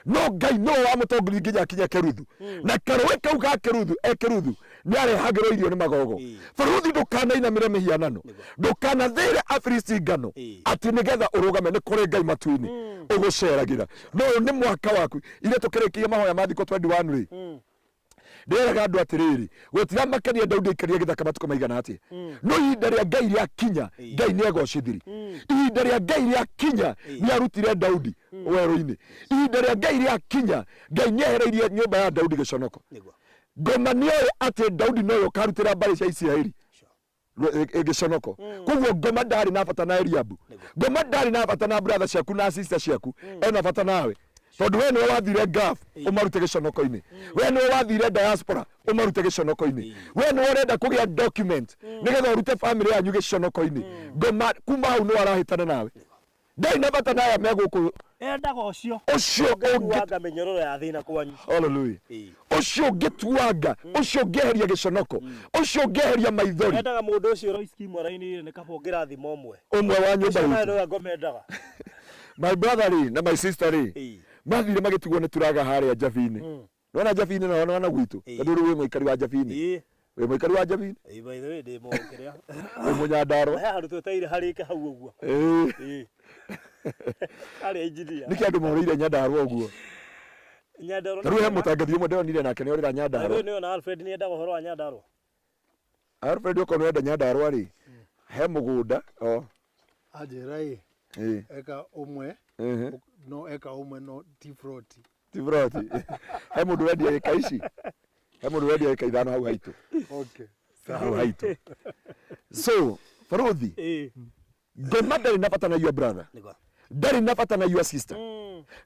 no Ngai no amutongori nginya kinya Keruthu na karwe kau ga Keruthu ni arehagirwo irio ni magogo Faruthi ndukanainamire mihianano ndukanathire Afilisti ngano ati nigetha urugame ni kuri Ngai matu-ini uguceragira no ni mwaka waku ile tukirikia mahoya mathiko 21 ri nderaga andu atiriri gutira makania Daudi ikaria githaka matuko maigana ati no ihinda ria Ngai ria kinya Ngai ni egocithiri ihinda ria Ngai ria kinya ni arutire Daudi weru-ini ihinda ria Ngai ria kinya Ngai ni ehereirie nyumba ya Daudi giconoko ngoma ni ati Daudi no yokarutira mbari cia Isiraeli giconoko koguo ngoma ndari na bata na Eliabu ngoma ndari na bata na brother ciaku na sister ciaku ena bata nawe tondu we niwe wathire ngaf umarute giconoko-ini we niwe wathire diaspora umarute giconoko-ini we niwe urenda kugia document nigetha urute family yanyu giconoko-ini ngoma kuma hau no arahitana nawe ndai na bata naya meguku endaga ucio ungianga minyororo ya thina kwanyu hallelujah ucio ngituanga ucio ngeheria giconoko ucio ngeheria maithori endaga mundu ucio roiski mwara-ini ni kabongira thimo umwe wa nyumba ino ngome endaga my brother na my sister mathire magitigwo ni turaga haria Njabini nona Njabini na nona gwitu tondu ri wi muikari wa Njabini we muikari wa Njabini by the way ndi mukiria we Munyandaro handu tweteire harike hau uguo ari engineer niki andu morire Nyandarua uguo Nyandarua riu he mutangathi umwe ndonire nake ni orira Nyandarua riu ni Alfred ni endaga horo wa Nyandarua Alfred uko enda Nyandarua ri he mugunda ajerai eka umwe no eka umwe no tifroti he mundu wendia eka ici he mundu wendia eka ithano hau haitu hau haitu so Faruthi ngoma ndari na bata na your brother ndari na bata na your sister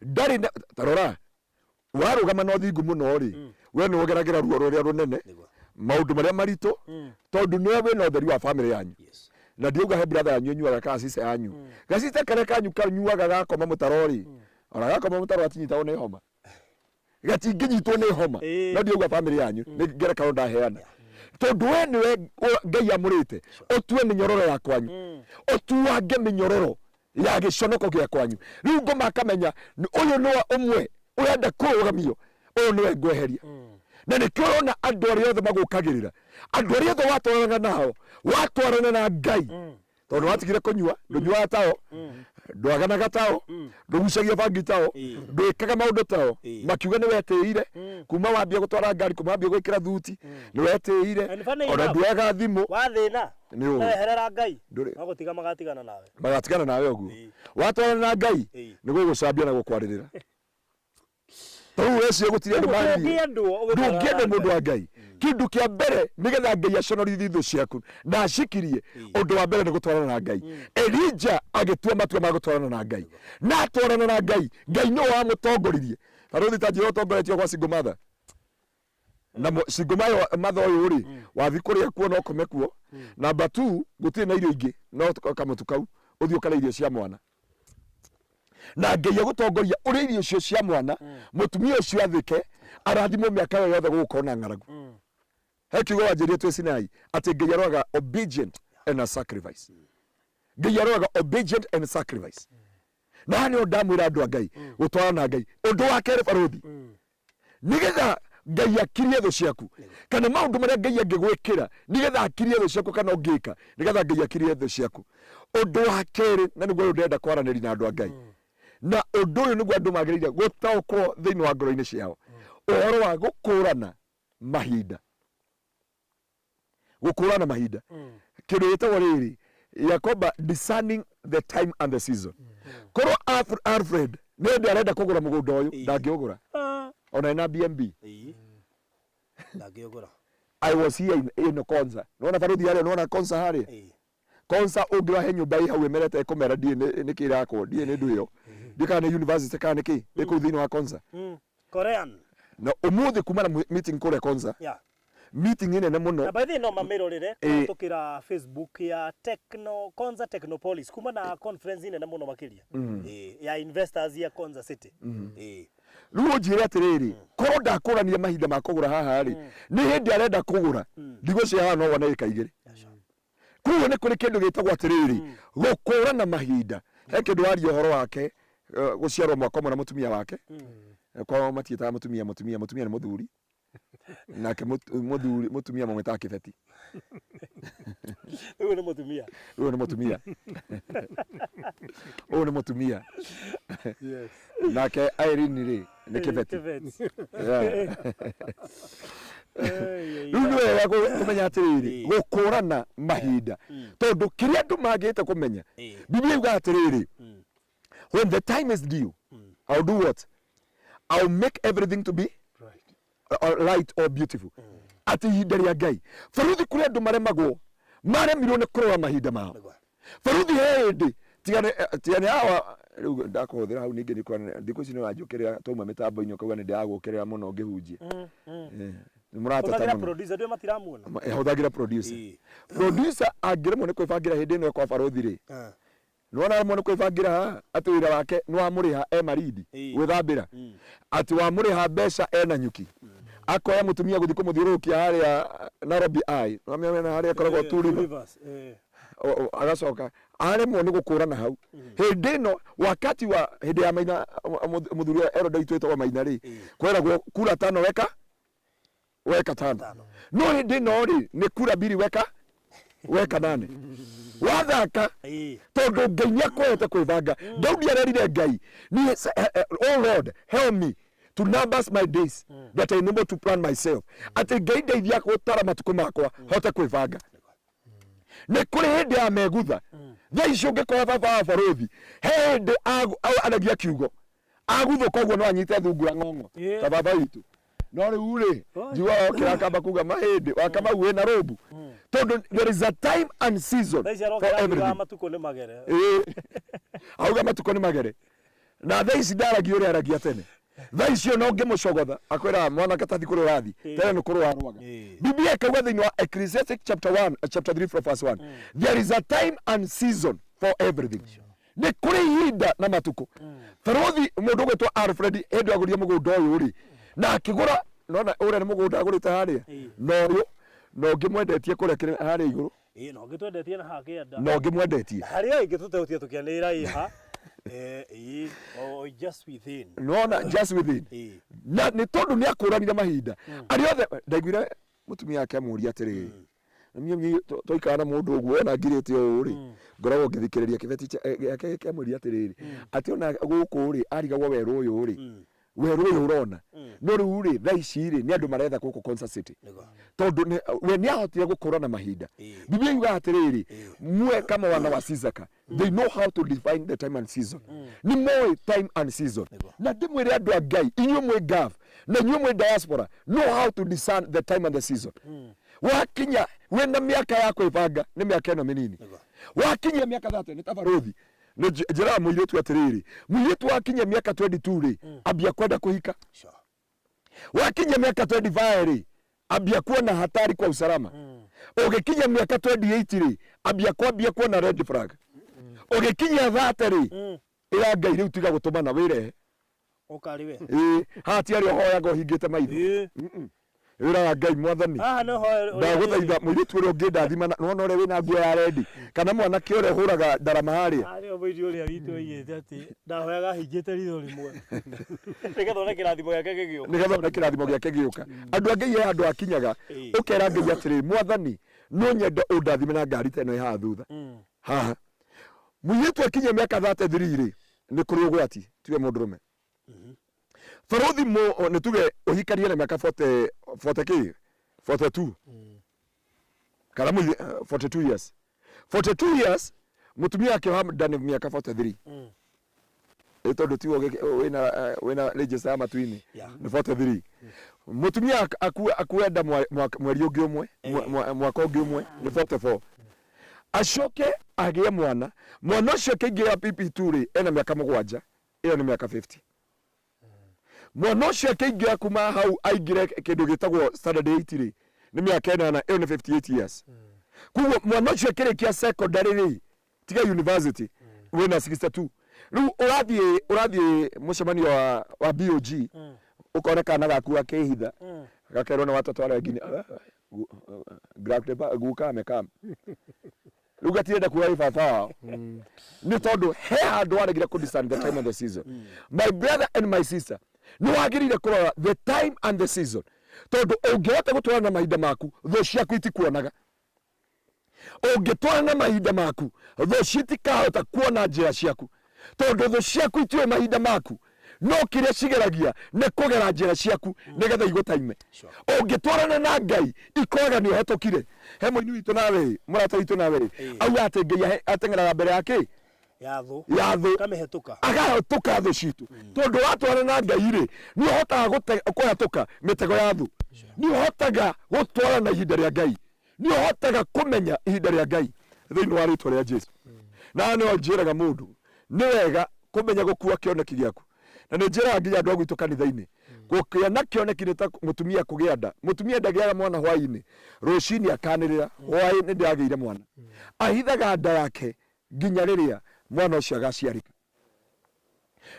ndari tarora warugama no thingu muno ri we ni wogeragira ruo ruria runene maundu maria marito tondu niwe wina utheri wa family yanyu na ndiuga he brother yanyu nyuaga ka sister yanyu gasita kare kanyu kanyuaga gakoma mutarori ora gakoma mutaro atinyitao ni homa gatinginyitwo ni homa na ndiuga family yanyu ni ngere karonda heana tondu we niwe Ngai amurite otue minyororo ya kwanyu otuange minyororo ya giconoko gia kwanyu riu ngoma akamenya uyu no umwe urenda kurugamio uyu niwe ngweheria na nikio ona andu aria othe magukagirira andu aria othe watwarana na Ngai tondu watigire kunyua ndunyua tao ndwaganaga tao ndugucagia bangi tao ndwikaga maundu tao makiuga ni weteire kuma wambia gutwara ngari kuma wambia gwikira thuti ni weteire ona ndwaga thimu wathina ni weherera Ngai magutiga magatigana nawe uguo watwarana na Ngai ni gugucambia na gukwaririra tondu wecio gutire ndu mandi ndungienda mundu wa Ngai kindu kia mbere nigetha Ngai aconorithie thu ciaku na acikirie undu wa mbere ni gutwarana na Ngai Elija agitua matua ma gutwarana na Ngai na atwarana na Ngai Ngai no amutongoririe Barothi ta njira utongoretio kwa single mother na single mother uyu ri wathi kuria kuo no kome kuo. Number 2 gutire na irio ingi no kamutu kau uthi ukara irio cia mwana na Ngai agutongoria uri irio cio cia mwana mutumia ucio athike arathimo miaka yothe gukona ng'aragu. He kiugo wanjirie twi Sinai ati Ngai aroaga obedient and a sacrifice. Ngai aroaga obedient and sacrifice. Na ni ndamwira andu a Ngai gutwarana Ngai undu wa kere barothi nigetha Ngai akirie thu ciaku kana maundu maria Ngai angigwikira nigetha akirie thu ciaku kana ungika nigetha Ngai akirie thu ciaku undu wa kere na niguo ndenda kwaranĩria na andu a Ngai na undu uyu niguo andu magiriire gutaukwo thiini wa ngoro-ini ciao uhoro wa gukurana mahinda kindu gitagwo riri Yakoba discerning the time and the season. Korwo Alfred ni ndi arenda kugura mugunda uyu ndangiugura ona ina BNB ndangiugura. I was here in Konza. Nona barothi yale nona Konza hari Konza ungiwahe nyumba hii hau emerete kumera die ni kira yako die ni ndu iyo ndikana university kana ki iko thini wa Konza Korean na umuthi kumana meeting kore Konza meeting ine na muno na by the no mamirorire tukira Facebook ya Konza Technopolis kuma na conference ine na muno makiria ya investors ya Konza City ruo njire atiriri korwo ndakurania mahinda ma kugura haha ri ni hindi arenda kugura ndigo cia haha no wona ikaigire kuo ni kuri kindu gitagwo atiriri gukurana mahinda he kindu wario horo wake guciarwo mwaka mwana mutumia wake kwa matieta mutumia ni muthuri nake mutumia mamweta kibeti uyu ni mutumia yes nake Irene ri ni kibeti ndu ya kumenya atiriri gukurana mahinda tondu kiria andu magite kumenya Biblia yuga atiriri when the time is due I'll do what I'll make everything to be right or beautiful ati hinda ria Ngai baruthi kuri andu maremagwo maremirwo ni kurora mahinda mao baruthi hindi tigane hawa riu ndakuhuthira hau ningi ni kwa ndiku ici ni wanjukiria tuma mitambo-ini ukauga ni ndiagukirira muno ngihunjie ni murateta muno producer ndio matiramuona huthagira producer angiremwo ni kwibangira hindi ino kwa baruthi ri nona mwana kwibangira ha ati wira wake ni wamuriha maridi gwithambira ati wamuriha mbeca ena nyuki akoya mutumia guthi kumuthiurukia haria Nairobi ai na haria koragwo Rivers agacoka aremwo ni gukurana hau hindi no wakati wa hindi ya Maina muthuri eroda itwetwo Maina ri kweragwo kura tano weka tano no hindi no ri ni kura mbiri weka nane wathaka tondu Ngai niakwete kwibanga Daudi arerire Ngai ni oh Lord help me to numbers my days that I know to plan myself ati Ngai ndeithia gutara matuko makwa hote kwibanga ni kuri hindi ya megutha thai cio ngikora baba wa barothi hindi anagia kiugo agutho koguo no anyite thungura ng'ong'o ta baba witu no riu ri njua okira kamba kuga mahindi wakama uwe na robu tondu there is a time and season for everything matuko ni magere auga matuko ni magere na thai cidaragia uri aragia tene thai cio no ngimucogotha akwira mwana katathi kuri rathi tene ni kuri warwaga Biblia ikauga thiini wa Ecclesiastes chapter 3 from verse 1 there is a time and season for everything ni kuri hinda na matuko barothi mundu gwetwa Alfred hindi aguria mugunda uyu ri na akigura nona ure ni mugunda agurite haria no ngimwendetie kurekere haria iguru no ngitwendetie na hakienda no ngimwendetie haria ingitutehutia tukianira iha just within nona just within na ni tondu ni akuranire mahinda ariothe ndaiguire mutumia yake amuria atiri mimi toikana mundu uguo na ngirite o ri ngoragwo ngithikiriria kibeti yake kiamuria atiri ati ona guku ri arigagwo weru uyu ri weru uyu urona no riu ri thaici ri ni andu maretha guku Konza City tondu we ni ahotire gukurana mahinda Biblia yuga atiriri mwe kama wana wa Sizaka they know how to define the time and season ni moe time and season na ndimwire andu a Ngai inyuĩ mwe gov na inyuĩ mwe diaspora know how to discern the time and the season wakinya wena miaka ya kwibanga ni miaka ino minini wakinya miaka 30 ni ta barothi no jira muiretu atiriri muiretu akinya miaka 22 ri ambia kwenda kuhika wakinya miaka 25 ri ambia kuona hatari kwa usalama ugikinya miaka 28 ri ambia kwambia kuona red flag ugikinya 30 ri ira Ngai riu tiga gutumana wire ukariwe hati ari hoyaga hingite maitho ira Ngai mwathani no hoya ndaguthaitha muiretu uri ungindathima no ore wina nguo ya rendi kana mwana ki ore huraga ndarama haria ari oboidi uri awitu igite ati ndahoyaga hingite ritho rimwe nigathona kirathimo giake gigioka nigathona kirathimo giake gigioka andu angi ye andu akinyaga ukera Ngai atiri mwathani no nyenda undathime na ngari teno ya thutha ha muiretu akinya miaka 33 ri ni kuri ugwati tuge mundurume Farodhi mo netuge ohikaria na miaka 42 kalamu 42 years 42 years mutumia akiwa ndani miaka 43 etondo tiwo wena register ya matwini ni 43 mutumia akuenda mweri ungi umwe mwaka ungi umwe ni 44 ashoke agie mwana ucio kingira PP2 ri ena miaka 7 iyo ni miaka 50 mwana ucio kingira kuma hau aingire kindu gitagwo standard 8 ri ni miaka 8 iyo ni 58 years kuwo mwana ucio kirikia secondary ri tiga university wena 62 riu urathie mucemanio wa BOG ukonekana gaku akihitha gakerwo na watoto wale wengine grab guka amekam riu gatienda kuwa ifata ni tondu he handu waregira ku discern the time and the season my brother and my sister ni wagirire kurora the time and the season tondu ungehota gutwara na mahinda maku tho ciaku itikuonaga ungitwara na mahinda maku tho citikahota kuona njira ciaku tondu tho ciaku itiwe mahinda maku no kiria cigeragia ne kugera njira ciaku nigetha igutaime ungitwarana na Ngai ikoga ni uhetokire he muini witu nawe murata witu nawe au ate Ngai atengera mbere yake yathu kamehetuka agahetuka tho citu tondu watwarana na Ngai ri ni uhotaga kuhetuka mitego ya thu ni uhotaga gutwarana na ihinda ria Ngai ni uhotaga kumenya ihinda ria Ngai thiini wa ritwa ria Jesu na no njiraga mundu ni wega kumenya gukua kioneki giaku na ni njira nginya andu agwitu kanitha-ini gukia na kioneki ni ta mutumia kugia nda mutumia ndagiaga mwana hwai-ini rucini akanirira hwai-ini ndiageire mwana ahithaga nda yake nginya riria mwana ucio agaciarika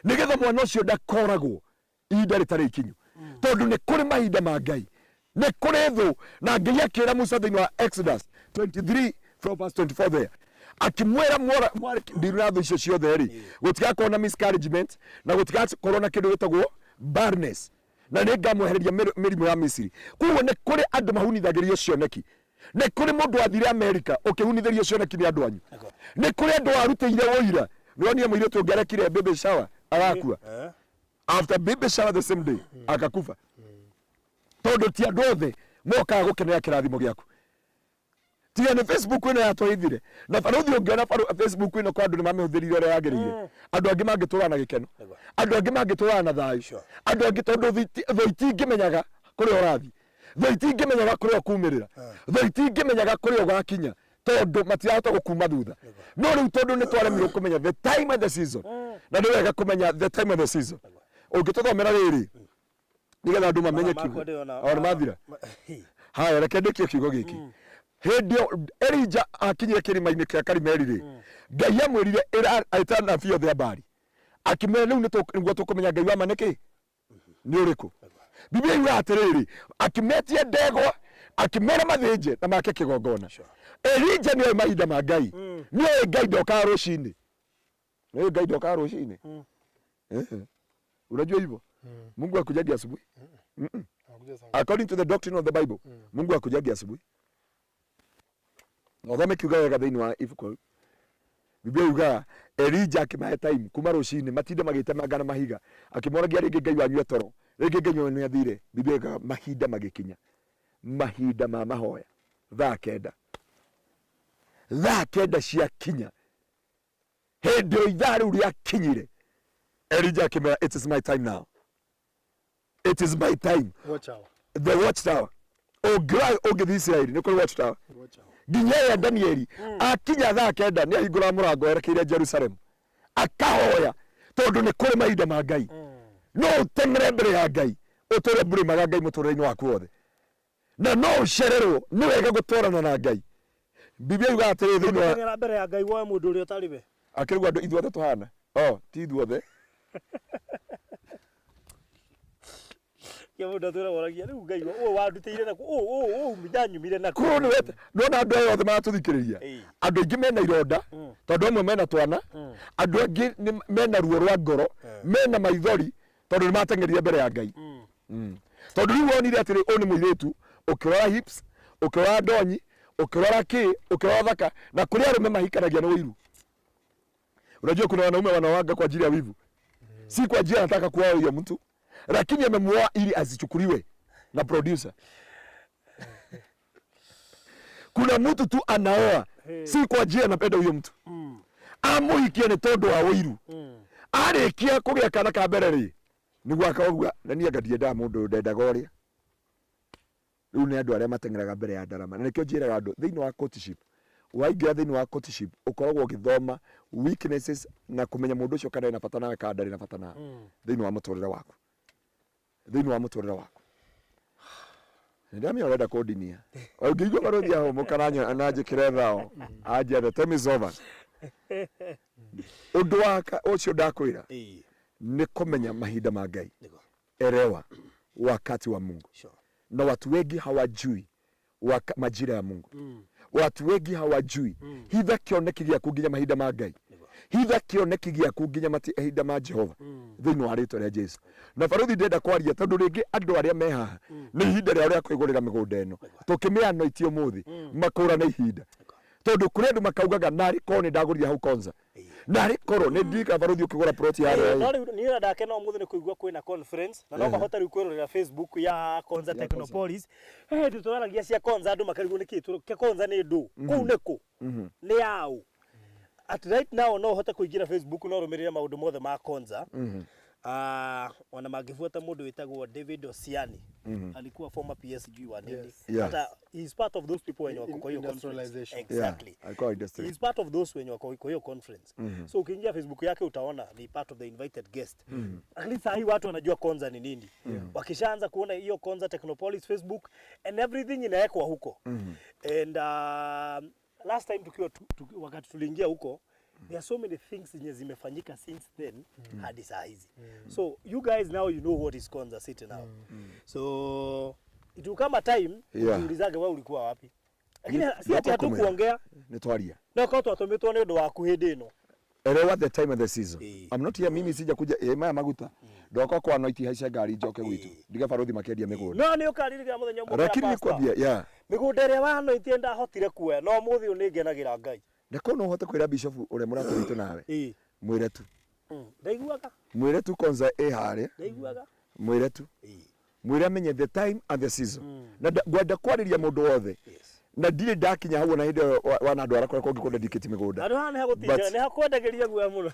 nigetha mwana ucio ndakoragwo ihinda ritari ikinyu tondu ni kuri mahinda ma Ngai ni kuri thu na Ngai akira Musa thiini wa Exodus 23 from verse 24 there akimwera mwara ndiruna thu icio ciothe ri gutigakorwo na miscarriagement na gutigakorwo na kindu gitagwo barrenness na ningamwehereria mirimu ya Misiri kuwo ni kuri andu mahunithagirio cioneki ni kuri mundu athire America ukihunithirio cioneki ni andu anyu ni kuri andu arutire woira nionye muiretu ngerekire baby shower agakua after baby shower the same day akakufa tondu ti andu othe mokaga gukenera kirathimo giaku tiga ni Facebook ino yatwaithire na Farodhi ungiona Facebook ino kwa andu ni mamehuthirie ore yagirire andu angi mangitura na gikeno andu angi mangitura na thayu andu angi tondu thoiti ngimenyaga kuri orathi thoiti ngimenyaga kuri okumirira thoiti ngimenyaga kuri ugakinya tondu matirahota gukuma thutha no riu tondu ni twaremirwo kumenya the time and the season na ni wega kumenya the time and the season ungituthomera riri nigetha andu mamenye kiugo ona mathira haya reke ndikio kiugo giki hendio Elija akinyire kirima-ini kia Karimeli Ngai amwirire aita nabii othe ambari akimera riu niguo tukumenya Ngai wa maneki ni uriku Biblia yuga atiriri akimetie ndegwa akimera mathinje na make kigongona Elija ni mahinda ma Ngai ni Ngai ndoka rucini ni Ngai ndoka rucini unajua hivyo Mungu akujagia asubuhi according to the doctrine of the Bible Mungu akujagia asubuhi Othome kiuga wega thiini wa ibuku Biblia yuga Elija akimahe time kuma rucini matinde magitemanga na mahiga akimoragia ringi Ngai wanyu toro ringi Ngai wanyu athire Biblia yuga mahinda magikinya mahinda ma mahoya thaa kenda cia kinya hindi ithaa riu riakinyire Elija akimera it is my time now it is my time the watchtower ogithi Israeli ni kuri watchtower nginya Danieli akinya thaa kenda ni ahingura murango erekeire Jerusalem akahoya tondu ni kuri mahinda ma Ngai no utengere mbere ya Ngai utore mbere ma Ngai muturire-ini waku wothe na no ucererwo ni wega gutwarana na Ngai Biblia yuga atiri thini wa tengera mbere ya Ngai woe mundu uri utaribe akirigwa andu ithuothe tuhana ti ithuothe ya mundu atura woragia riu Ngai wandutire na mithanyumire na kuru ni wete nona andu othe maratuthikiriria andu aingi mena ironda tondu amwe mena twana andu angi mena ruo rwa ngoro mena maithori tondu ni matengerire mbere ya Ngai tondu riu wonire atiri u ni muiritu ukirora hips ukirora ndonyi ukirora ukirora thaka na kuri arume mahikanagia ni wiru. Unajua kuna wanaume wanaoaga kwa ajili ya wivu, si kwa ajili anataka kuoa huyo mtu, lakini amemuoa ili asichukuliwe na producer. Kuna mtu tu anaoa si kwa ajili anapenda huyo mtu, amuhikia ni tondu wa wiru. Arikia kugia kana ka mbere ri niguo akauga na nie ngathienda mundu ndendaga uria riu ni andu aria matengeraga mbere ya ndarama na nikio njiraga andu thiini wa courtship waingira thiini wa courtship ukoragwo githoma weaknesses na kumenya mundu ucio kana ina bata nawe kana ndari na bata nawe thiini wa muturire waku ndamia urenda kundinia ungiigua maruthi aho mukaranya ananjikire thao aje the time is over undu waka ucio ndakwira ni kumenya mahinda ma Ngai erewa wakati wa Mungu na watu wengi hawajui majira ya Mungu watu wengi hawajui hitha kioneki giaku nginya mahinda ma Ngai hitha kioneki giaku nginya mahinda ma Jehova thiini wa ritwa ria Jesu na baruthi ndenda kwaria tondu ringi andu aria me haha ni ihinda ria kwigurira migunda ino tukimianoitie umuthi makura na ihinda tondu kuri andu makaugaga nari ko ni ndagurire hau konza nari koro ni ndika baruthi ukigura plot ya no ni ndake no umuthi ni kuigua kwina conference na no mahota riu kwirorera Facebook ya Konza Technopolis tutwaragia cia Konza andu makarigwo niki ke Konza ni ndu kuu niku ni yao at right now no hota kuingira Facebook no rumirira maundu mothe ma Konza wana magifuata mundu witagwo David Osiani alikuwa former PSG wa nini hata he is part of those people when wako kwa hiyo conference exactly he is part of those when wako kwa hiyo conference so ukiingia Facebook yake utaona ni part of the invited guest at least hii watu wanajua Konza ni nini wakishaanza kuona hiyo Konza Technopolis Facebook and everything inawekwa huko and last time tukiwa wakati tuliingia huko there are so many things zenye zimefanyika since then hadi saa hizi so you guys now you know what is Konza City now so it will come a time ulizaga wewe ulikuwa wapi lakini si ati hatukuongea ni twaria na kwa twatometwo ni undu wa kuhindi ino erewa the time of the season I'm not here mimi sija kuja maya maguta ndoko kwa noiti haica ngari njoke gwitu ndiga baruthi makendia migunda no ni ukaririra muthenya mwe lakini nikwambia migunda ria wa noiti ndahotire kuoya no muthi uningenagira Ngai ndako no hote kwira bishop ure muraturitu nawe mwire tu ndaiguaga mwire tu Konza hare ndaiguaga mwire tu mwire amenye the time and the season na gwenda kwariria mundu wothe na ndire ndakinya hau na hindi wana andu arakora ko ngikunda dikiti migunda andu hana hagutinja ni hakwendageria guya muno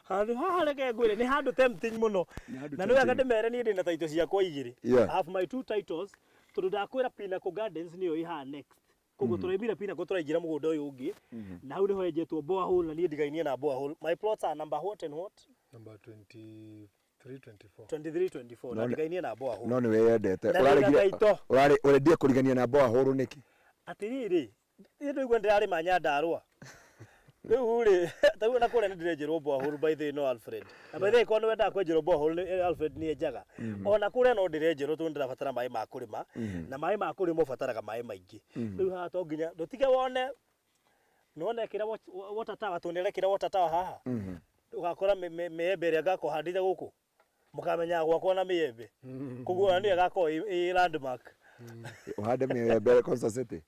handu haha reke ngwire ni handu tempting muno na ni wega ndimere ni ndina taito ciakwa igiri I have my 2 titles tondu ndakwira Pinnacle Gardens niyo iha next koguo turaimira Pinnacle turaingira mugunda uyu ungi na hau niho enjetwo borehole na ni ndigainie na borehole my plots are number what and what number 2324 na ndigainie na borehole no ni weyendete urendie kurigania na borehole niki atiriri ndu igwa ndirari manyandarwa riu ri tagu na kure ndirenjerwo borehole by the no Alfred na by the kono wenda kwenjerwo borehole Alfred ni enjaga ona kure no ndirenjerwo tu ndirabatara mai ma kurima na mai ma kurima ubataraga mai maingi riu ha to nginya ndutige wone none kira water tower tunire kira water tower haha ugakora meembe ria gako handite guku mukamenya gwakwa na miembe kuguo ni gako i landmark uhande miembe Konza City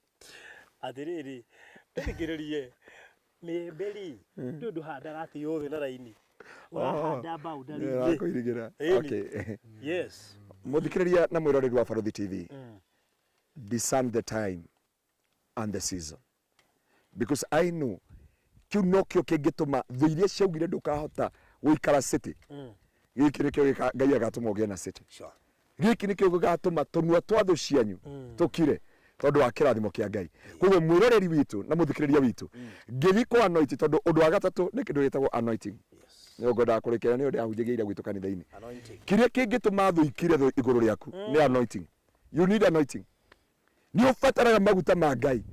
atiriri ndikiririe miemberi ndu handa ati yothe na raini wahanda boundary ya kuirigira okay yes muthikiriria na mwiroreri wa Baruthi TV discern the time and the season because I know kiu nokio kingituma thiirie ciaugire ndukahota guikara city giki nikio Ngai agatuma ugie na city giki nikio gatuma tunua twathu cianyu tukire tondu wa kirathimo kia Ngai koguo mwiroreri witu na muthikiriria witu ngithiko anointing tondu undu wa gatatu ni kindu gitagwo anointing ni ngoda kurekera ni undu ahunjagiire gwitu kanitha-ini kiria kingituma thu ikire iguru riaku ni anointing. You need anointing. Ni ufataraga maguta ma Ngai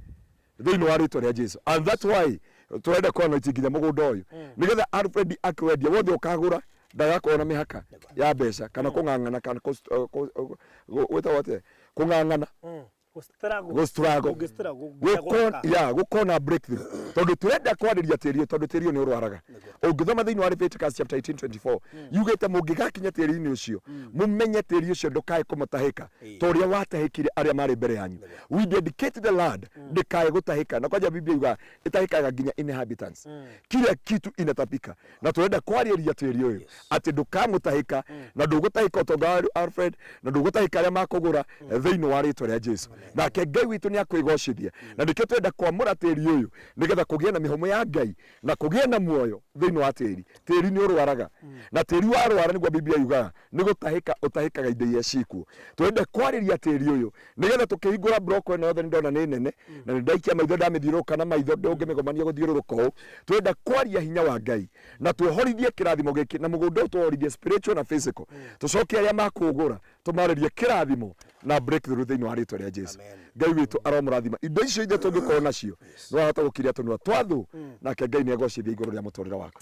thiini wa ritwa ria Jesu, and that's why turenda kwa anointing nginya mugunda uyu nigetha Alfred akwendia wothe ukagura ndagakorwo mihaka ya mbeca kana kung'ang'ana kana kung'ang'ana gukona breakthrough tondu turenda kwariria tiri tondu tiri ni urwaraga ungithoma thiini wa Leviticus chapter 18:24 yugite mungigakinya tiri-ini ucio mumenye tiri ucio ndukae kumutahika toria watahikire aria mari mbere yanyu. We dedicate the land ndikae gutahika na kwaja Biblia yuga itahikaga nginya inhabitants kila kitu inatapika na turenda kwariria tiri uyu ati ndukamutahika na ndugutahika utonga Alfred na ndugutahika aria makugura thiini wa ritwa ria Jesu na ke Ngai witu ni akwigocithia na ndike twenda kwamura tiri uyu nigetha kugia na mihomo ya Ngai na kugia na muoyo thiini wa tiri ni urwaraga na tiri wa rwara niguo Biblia yuga ni gutahika utahikaga indo iria ciku twende kwariria tiri uyu nigetha tukihingura broko ino yothe ndona ni nene na ndaikia maitho ndamithiuruka na maitho ndungimigomania guthiururuka u twende kwaria hinya wa Ngai na twehorithie kirathimo giki na mugunda utworithie spiritual na physical tucoke aria makugura tumaririe kirathimo na breakthrough thiini wa ritwa ria Jesu. Ngai witu aromurathima indo icio ithe tungikorwo nacio no ahota gukiria tunua twathu na ke Ngai ni agocithia iguru ria muturira waku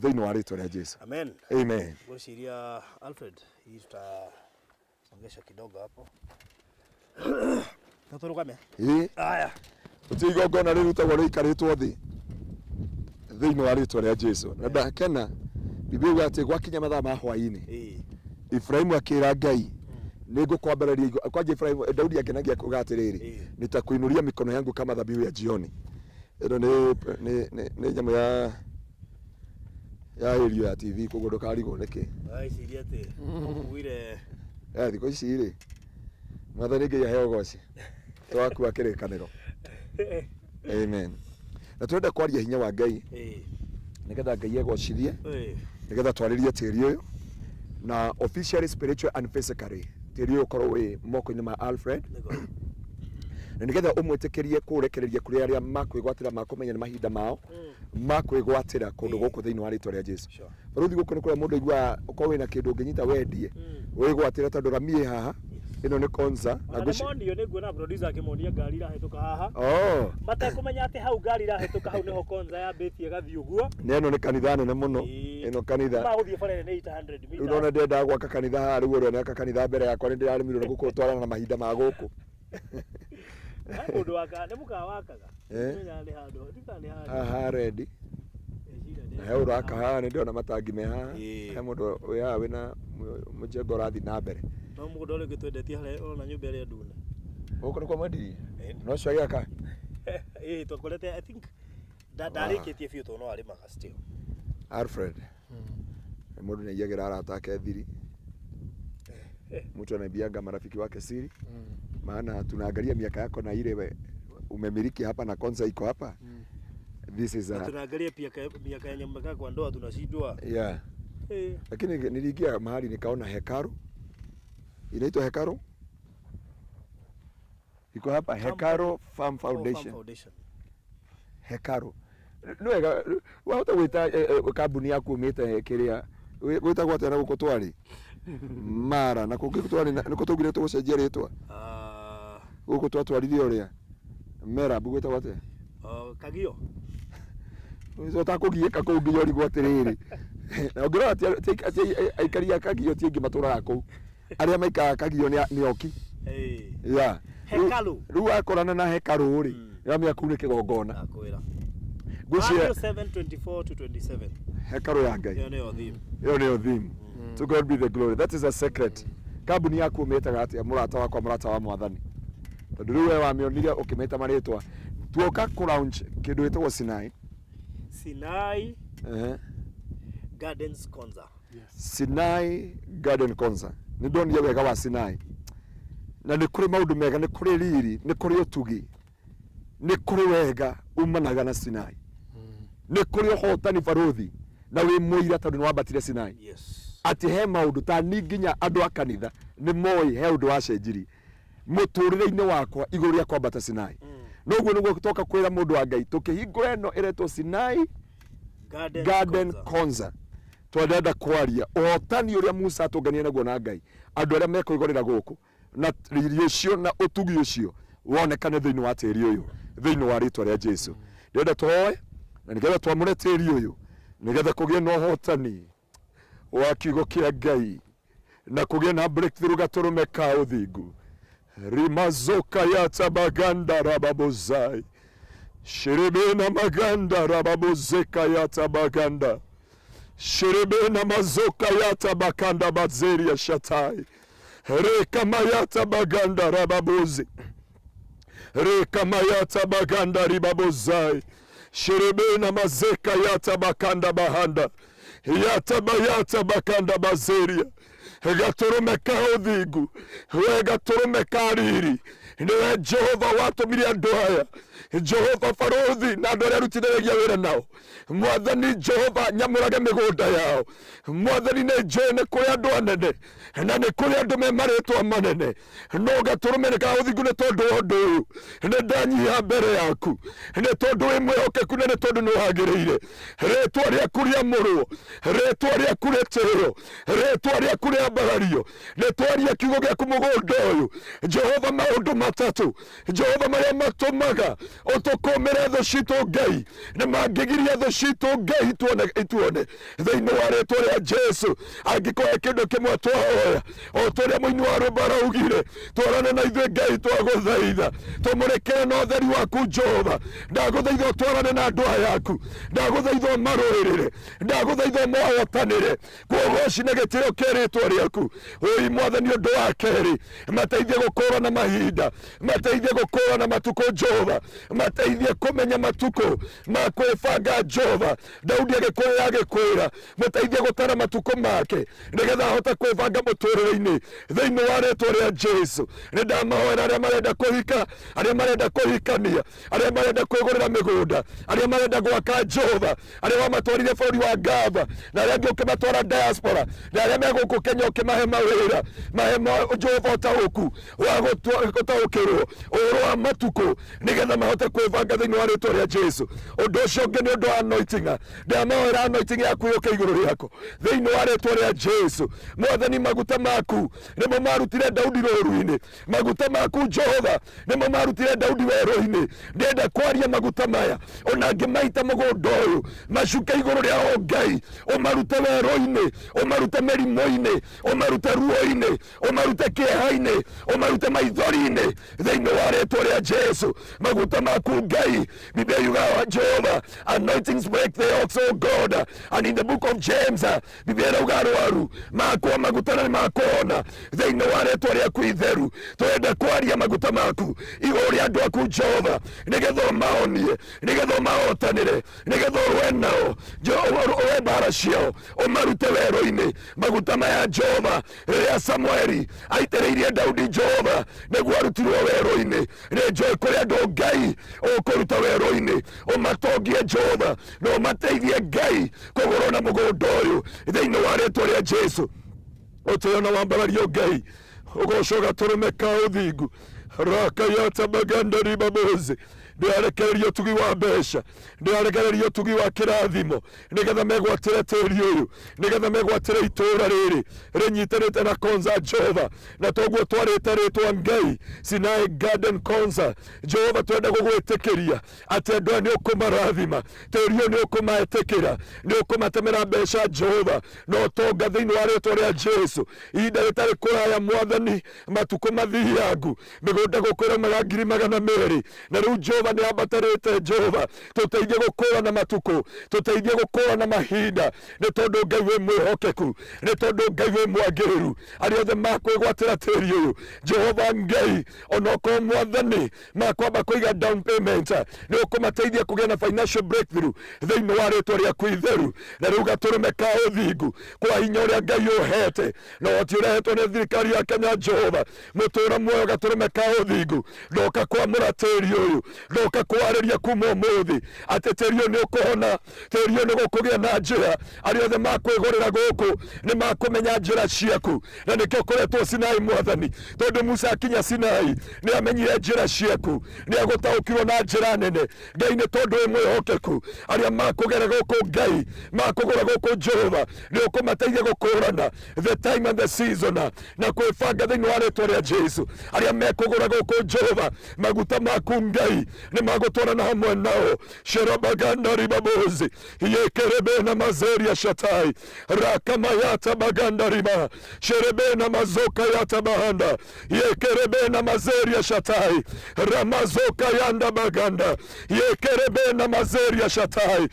thiini wa ritwa ria Jesu. Amen. Amen. Gociria Alfred hii tutasongesha kidogo hapo tuturugame aya utigongona rirutagwo riikaritwo thiini wa ritwa ria Jesu na ndakena Biblia yuga ati gwakinya mathaa ma hwaini Ibrahimu akira Ngai nigukwambararia kwanja Ibrahimu Daudi akenagia kuga atiriri nitakuinuria mikono yangu kama dhabihu ya jioni. Ino ni nyamu ya area ya TV koguo ndukarigo niki ciria ati ukuire thiko ici ri mwathani Ngai aheo goci twaku akirikaniro. Amen. Na twenda kwaria hinya wa Ngai nigetha Ngai egocithie nigetha twaririe tiri uyu na officially spiritual and physically tiri uyu korwo wi moko-ini ma Alfred na nigetha umwitikirie kurekereria kuri aria makwigwatira makumenya ni mahinda mao makwigwatira kundu guku thiini wa ritwa ria Jesu. Baruthi guku ni kuria mundu igwa ukorwo wina kindu nginyita wendie wigwatira tondu ramie haha ino ni konza na gucio ni nguona producer akimondia ngari irahituka haha matakumenya ati hau ngari irahituka hau niho konza yambitie gathi uguo neno ni kanitha nene muno ino kanitha maguthie barere ni 800 meters urona ndenda gwaka kanitha haha riu urona kanitha mbere yakwa ndirarimirwo guku twarana na mahinda ma guku mundu waka ni mukawakaga menya ni handu tikani haha ready he uraka haha ni ndona matangi me haha he mundu uya wina mujengo rathi na mbere no mundu uri gitwendetie hare ona nyumba ria ndune uko ni kwa mwendirie no cio yaka tukorete I think ndarikitie biu to no ari maga still Alfred mundu ni yagira aratake thiri mtu anabianga marafiki wake siri maana tunaangalia miaka yako na ile umemiliki hapa na konza iko hapa this is tunaangalia pia miaka ya nyamba kwa ndoa tunashindwa lakini niliingia mahali nikaona hekaru inaitwa hekaru iko hapa hekaru farm foundation hekaru nwega wahota gwita kambuni yaku umite kiria gwitagwo atĩa na gũkũ twarĩ mara na kũngĩ twarĩ nĩkũ tũgire tũgũcenjia rĩtwa gũkũ twatwarithia ũrĩa mera gwĩtagwo atĩa kagio ũtakũgiĩka kũu nginya ũrigwo atĩrĩrĩ na ũngĩrora atĩ aikari a kagio ti aingĩ matũraga kũu arĩa maikaraga kagio nĩ oki rĩu akorana na hekaru rĩ nĩramenya kũu nĩ kĩgongona Matthew 7:24 to 27 hekaru ya Ngai iyo nĩyo theme to God be the glory. That is a secret. Kambuni yaku umetaga atia murata wakwa murata wa mwathani tondu riu we wamionire ukimeta maritwa tuoka ku launch kindu gitagwo Sinai Gardens Konza. Sinai Garden Konza ni ndonire wega wa Sinai na ni kuri maundu mega ni kuri riri ni kuri utugi ni kuri wega umanaga na Sinai ni kuri hotani baruthi na wi muira tondu wambatire Sinai ati he maundu ta ni nginya andu a kanitha ni moi he undu wa cenjiri muturire-ini wakwa iguru ria kwambata Sinai. Noguo niguo toka kwira mundu wa Ngai tukihingura eno iretwo Sinai Garden Concert. Twendenda kwaria uhotani uria Musa atungania naguo na Ngai, andu aria mekwigorera guku na riri ucio na utugi ucio wonekane thiini wa tiri uyu thiini wa ritwa ria Jesu. Ndenda twoe na nigetha twamure tiri uyu nigetha kugie na uhotani wa kiugo kia Ngai na kugie na breakthrough gaturume ka uthingu. Rimazoka ya tabaganda rababozai Sherebena maganda rababozeka ya tabaganda Sherebena mazoka ya tabakanda bazeri ya shatai Reka mayata baganda rababozi Reka mayata baganda ribabozai Sherebena mazeka ya tabakanda bahanda Yata bayata bakanda bazeria Gaturume ka uthingu gaturume ka riri niwe Jehova watumire andu aya Jehova farothi na andu aria rutithanagia wira nao Mwathani Jehova nyamurage migunda yao Mwathani ni njui ni kuri andu anene na ni kuri andu me maritwa manene no gaturume ka uthingu ni tondu wa undu uyu ni ndanyia mbere yaku ni tondu wi mwihokeku ni tondu ni wagiriire ritwa riaku riamurwo ritwa riaku ritio ritwa riaku riambarario ni twaria kiugo giaku mugunda uyu Jehova maundu matatu Jehova maria matumaga utukumire thu citu Ngai na mangigiria thu citu Ngai ituone thiini wa ritwa ria Jesu angikoe kindu kimwe twahoya o turia muini wa rwimbo raugire twarane na ithuĩ Ngai twaguthaitha tumurekere na utheri waku Jehova ndaguthaitha twarane na andu aya yaku ndaguthaitha marũĩrĩre ndaguthaitha mahotanĩre kuogoci na gĩtĩo kĩa rĩtwa rĩaku oi Mwathani ũndũ wa kerĩ mateithie gũkũũra na mahinda mateithie gũkũũra na matuko Jehova mateithie kũmenya matuko ma kwĩbanga Jehova Daudi agĩkũũra agĩkwĩra mateithie gũtara matuko make nĩgetha ahote kwĩbanga mũtũrĩre-inĩ thĩinĩ wa rĩtwa rĩa Jesu nĩndamahoera arĩa marenda kũhika arĩa marenda kũhikania arĩa marenda kwĩgũrĩra mĩgũnda arĩa marenda gwaka Jehova arĩa wamatwarire bũrũri wa Gava na arĩa angĩ ũkĩmatwara diaspora na arĩa megũkũ Kenya ũkĩmahe mawĩra mahe Jehova ũtaũku wa gũtaũkĩrwo ũhoro wa matuko nĩgetha mahote kwĩbanga thĩinĩ wa rĩtwa rĩa Jesu. Ũndũ ũcio ũngĩ nĩ ũndũ wa anointing ndamahoera anointing yaku yũke igũrũ rĩako thĩinĩ wa rĩtwa rĩa Jesu. Mwathani maguta maku nĩmo marutire Daudi rũũru-inĩ maguta maku Jehova nĩmo marutire Daudi werũ-inĩ ndenda kwaria maguta maya ona ngĩmaita mũgũnda ũyũ macuke igũrũ rĩao Ngai ũmarute werũ-inĩ ũmarute mĩrimũ-inĩ ũmarute ruo-inĩ ũmarute kĩeha-inĩ ũmarute maithori-inĩ thĩinĩ wa rĩtwa rĩa Jesu. Maguta maku Ngai Biblia yugaga Jehova anointings break the yokes of God and in the book of James Biblia yugaga arwaru makwa maguta na makona thĩinĩ wa rĩtwa rĩaku itheru twenda kwaria maguta maku igũrũ rĩa andũ aku Jehova nĩgetha maonie nĩgetha mahotanĩre nĩgetha ũrũe nao Jehova ũrũe mbara ciao ũmarute werũ-inĩ maguta maya Jehova rĩrĩa Samueli aitĩrĩirie Daudi Jehova nĩguo arutirwo werũ-inĩ nĩ njũĩ kũrĩa andũ Ngai ũkũruta werũ-inĩ ũmatongie Jehova na ũmateithie Ngai kũgũrwo na mũgũnda ũyũ thĩinĩ wa rĩtwa rĩa Jesu. Ũtũũro na wambarario Ngai ũgoco gatũrũme ka ũthingu raka yata baganda ribabozi ndĩarekererio tugi wa mbeca ndĩarekererio tugi wa kĩrathimo nĩgetha megwatĩre tĩri ũyũ nĩgetha megwatĩre itũũra rĩrĩ rĩnyitanĩte na concert Jehova na toguo twarĩte rĩtwa Ngai Sinai Garden Concert Jehova twenda gũgwĩtĩkĩria atĩ andũ aya nĩ ũkũmarathima tĩri ũyũ nĩ ũkũmaetĩkĩra nĩ ũkũmatemera mbeca Jehova na ũtonga thĩinĩ wa rĩtwa rĩa Jesu ihinda rĩtarĩ kũraya Mwathani matukũ mathiangu mĩgũnda gũkũra magangiri magana merĩ na rĩu Jehova nĩ ambatarĩte Jehova tũteithie gũkũra na matuko tũteithie gũkũra na mahinda nĩ tondũ Ngai wĩ mwĩhokeku nĩ tondũ Ngai wĩ mwagĩrĩru arĩa othe makwĩgwatĩra tĩri ũyũ Jehova Ngai onokorwo Mwathani makwamba kũiga down payment nĩ ũkũmateithia kũgĩa na financial breakthrough thĩinĩ wa rĩtwa rĩaku itheru na rĩu gatũrũme ka ũthingu kwa hinya ũrĩa Ngai ũhete na ũhoti ũrĩa ũhetwo nĩ thirikari ya Kenya Jehova mũtũũro muoyo gatũrũme ka uthingu ndoka kwa murateri uyu ndoka kwariria kuma muthi ati terio ni ukuhona terio ni gukugia na njira ari othe makwigorera guku ni makumenya njira ciaku na nikio koretwo Sinai mwathani tondu Musa akinya Sinai ni amenyire njira ciaku ni agutaukirwo na njira nene Ngai ni tondu imwihokeku aria makugera guku Ngai makugora guku Jehova ni ukumateithia gukurana the time and the season na kwibanga thiini wa ritwa ria Jesu aria mekugora guku Jehova maguta maku Ngai ni magutwarana hamwe nao sherabaganda ribabozi yekerebe na mazeri ya shatai rakamayata baganda riba sherebe na mazoka yata bahanda yekerebe na mazeri ya shatai ramazoka yanda baganda yekerebe na mazeri ya shatai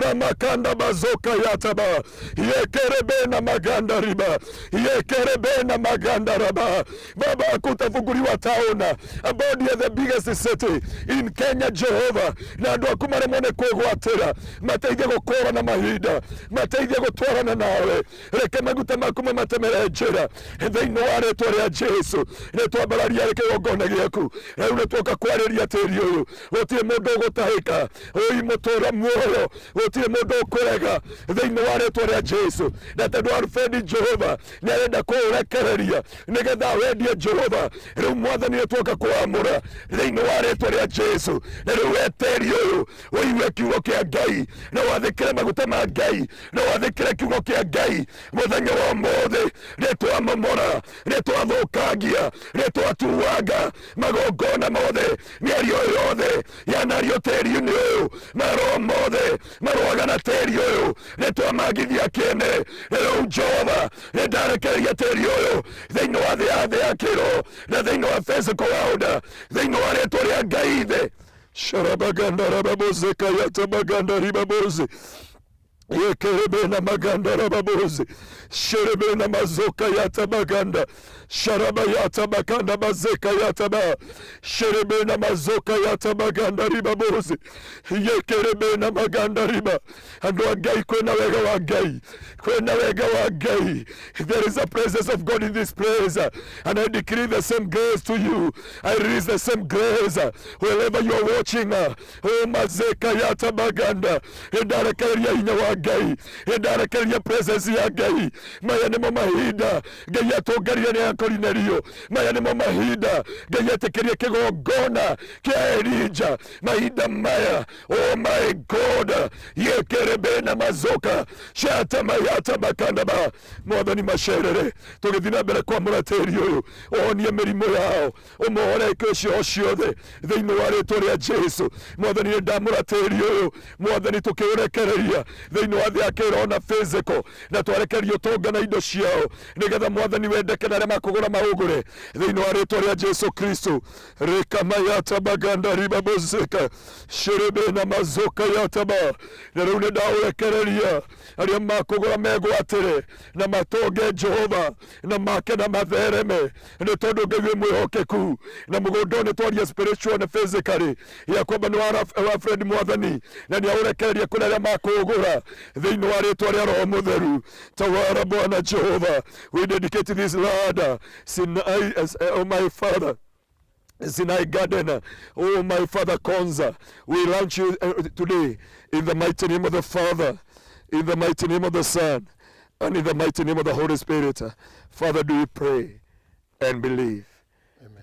ramakanda bazoka yata ba yekerebe na maganda riba yekerebe na maganda raba baba kutafunguliwa taona about the biggest city in Kenya Jehovah na andu aku maremone kwigwatira mateithie gukora na mahinda mateithie gutwarana nawe reke maguta maku matemere njira thiini wa ritwa ria Jesu ni twambararia kigongona giaku riu ni twoka kwariria tiri uyu gutiri mundu gutahika ui mutura muoyo gutiri mundu ukurega thiini wa ritwa ria Jesu na tondu Alfred Jehova ni arenda kurekereria nigetha wendie Jehova riu mwathani ni twoka kuamura thiini wa ritwa ria Jesu na riu weteri uyu uigue kiugo kia Ngai na wathikire maguta ma Ngai na wathikire kiugo kia Ngai muthenya wa muthi ni twamomora ni twathukangia ni twatuanga magongona mothe miario yothe yanario teri-ini uyu maroho mothe marwaga na teri uyu ni twamagithia kiene riu Jehova ni ndarekereria teri uyu thiini wa thĩ ya kĩro na thiini wa physical world thiini wa ritwa ria Ngai ithe sharabaganda rababozeka yatabaganda ribabozi yekerebe na maganda rababozi sherebe na mazoka yatabaganda sharaba yatabaganda bazeka yataba sherebe na mazoka yatabaganda ribabozi yekerebe na maganda riba andu a Ngai kwena wega wa Ngai kwena wega wa Ngai there is a presence of God in this place and I decree the same grace to you I release the same grace wherever you are watching oh mazeka yatabaganda ndarekereria hinya wa Ngai ndarekereria presence ya Ngai maya nimo mahinda Ngai atongaria ni Cornelio maya nimo mahinda Ngai atekerie kigongona kia Elijah mahinda maya oh my God yekerebe na mazoka shata mayata bakanda ba mwathani masherere tugithina mbere kwa murateri uyu onie mirimo yao umuhore kwisho ciothe thiini wa ritwa ria Jesu mwathani ni ndamurateri uyu mwathani tukiurekereria thiini wa thĩ ya kĩro na physical na twarekerio tonga na indo ciao nigetha mwathani wendeke na arĩa makũgũra maũgũre thiini wa ritwa ria Jesu Kristo rekamayata baganda ribabozeka sherebe na mazoka yataba na rĩu nĩ ndaũrekereria arĩa makũgũra megwatĩre na matonge Jehova na make na mathereme nĩ tondũ Ngai wĩ mwĩhokeku na mũgũnda nĩ twaria spiritual na physically ya kwamba nĩ wa Fred mwathani na nĩ aũrekereria kũrĩ arĩa makũgũra thiini wa ritwa ria Roho Mutheru tawara Bwana Jehova we dedicate this land Sinai oh my Father Sinai Garden, oh my Father Konza, we launch you today in the mighty name of the Father, in the mighty name of the Son, and in the mighty name of the Holy Spirit. Father, do we pray and believe?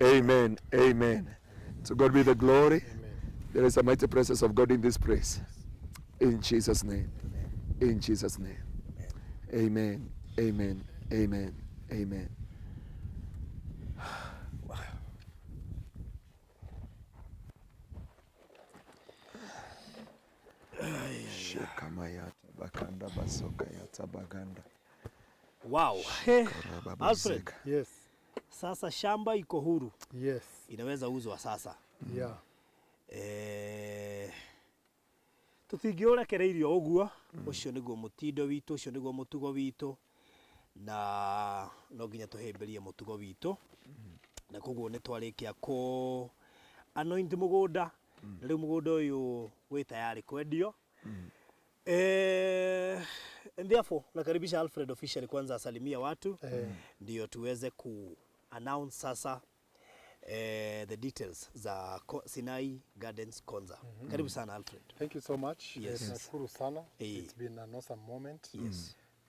Amen. Amen. Amen. To God be the glory. Amen. There is a mighty presence of God in this place. In Jesus' name. Amen. In Jesus' name. Amen. Amen. Amen. Amen. Wow. Alfred. Yes. Sasa shamba iko huru. Yes. Inaweza uzwa sasa. Yeah. Tutingĩũrekereirio ũguo ũcio nĩguo mũtindo witũ ũcio nĩguo mũtugo witũ na no nginya tũhĩmbĩrie mũtugo witũ na koguo nĩ twarĩkia ku anoint mũgũnda na rĩu mũgũnda ũyũ wĩ tayari kwendio. And therefore nakaribisha Alfred officially kwanza asalimia watu ndio tuweze ku announce sasa the details za Sinai Gardens Konza. Karibu sana Alfred. Thank you so much. Yes. Nashukuru sana. It's been an awesome moment.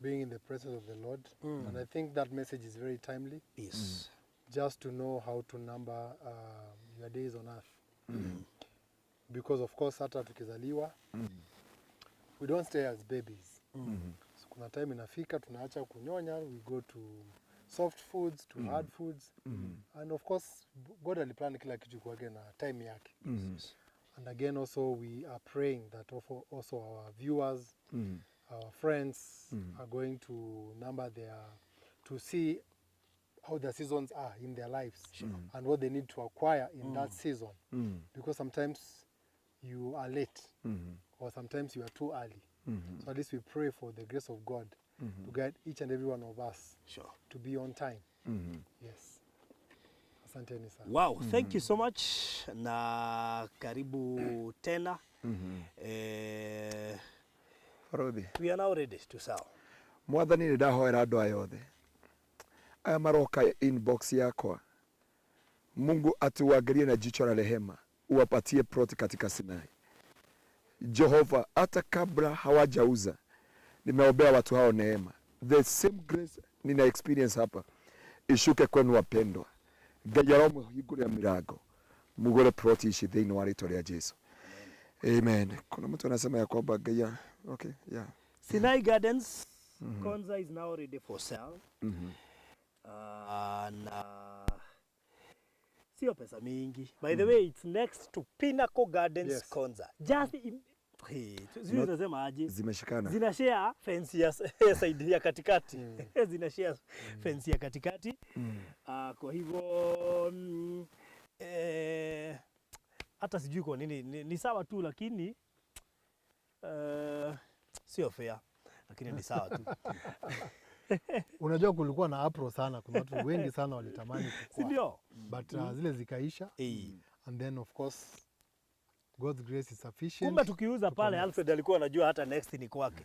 Being in the presence of the Lord. And I think that message is very timely. Yes. Just to know how to number your days on earth. Because of course hata tukizaliwa we don't stay as babies. So kuna time inafika tunaacha kunyonya, we go to soft foods, to hard foods. And of course God aliplan kila kitu kwake na time yake. And again also we are praying that also our viewers, our friends are going to number to see how the seasons are in their lives and what they need to acquire in that season. Because sometimes you are late or sometimes you are too early. So at least we pray for the grace of God to guide each and every one of us to be on time. Yes. Asanteni sana. Wow, thank you so much na karibu tena. Farodhi. We are now ready to sell. Mwathani nĩ ndahoera andũ aya othe aya maroka inbox yakwa, Mungu atuangalie na jicho la rehema, uwapatie plot katika Sinai. Jehova, hata kabla hawajauza nimeombea watu hao neema. The same grace nina experience hapa ishuke kwenu wapendwa. Ngai aromũhingũrĩra mĩrango mugũre plot ici thĩinĩ wa rĩĩtwa rĩa Jesu. Amen. Kuna mtu anasema ya kwamba Ngai, okay, yeah. Sinai Gardens Konza is now ready for sale. Na sio pesa mingi. By the way, it's next to Pinnacle Gardens Konza. Just zinasema aje? Zimeshikana. Zina share fence ya side ya katikati. Zina share fence ya katikati. Kwa hivyo hata sijui kwa nini ni sawa tu, lakini sio fair, lakini ni sawa tu. Unajua kulikuwa na apro sana, kuna watu wengi sana walitamani kukua. Ndio. But zile zikaisha. And then of course God's grace is sufficient. Kumbe tukiuza pale Alfred alikuwa anajua hata next ni kwake.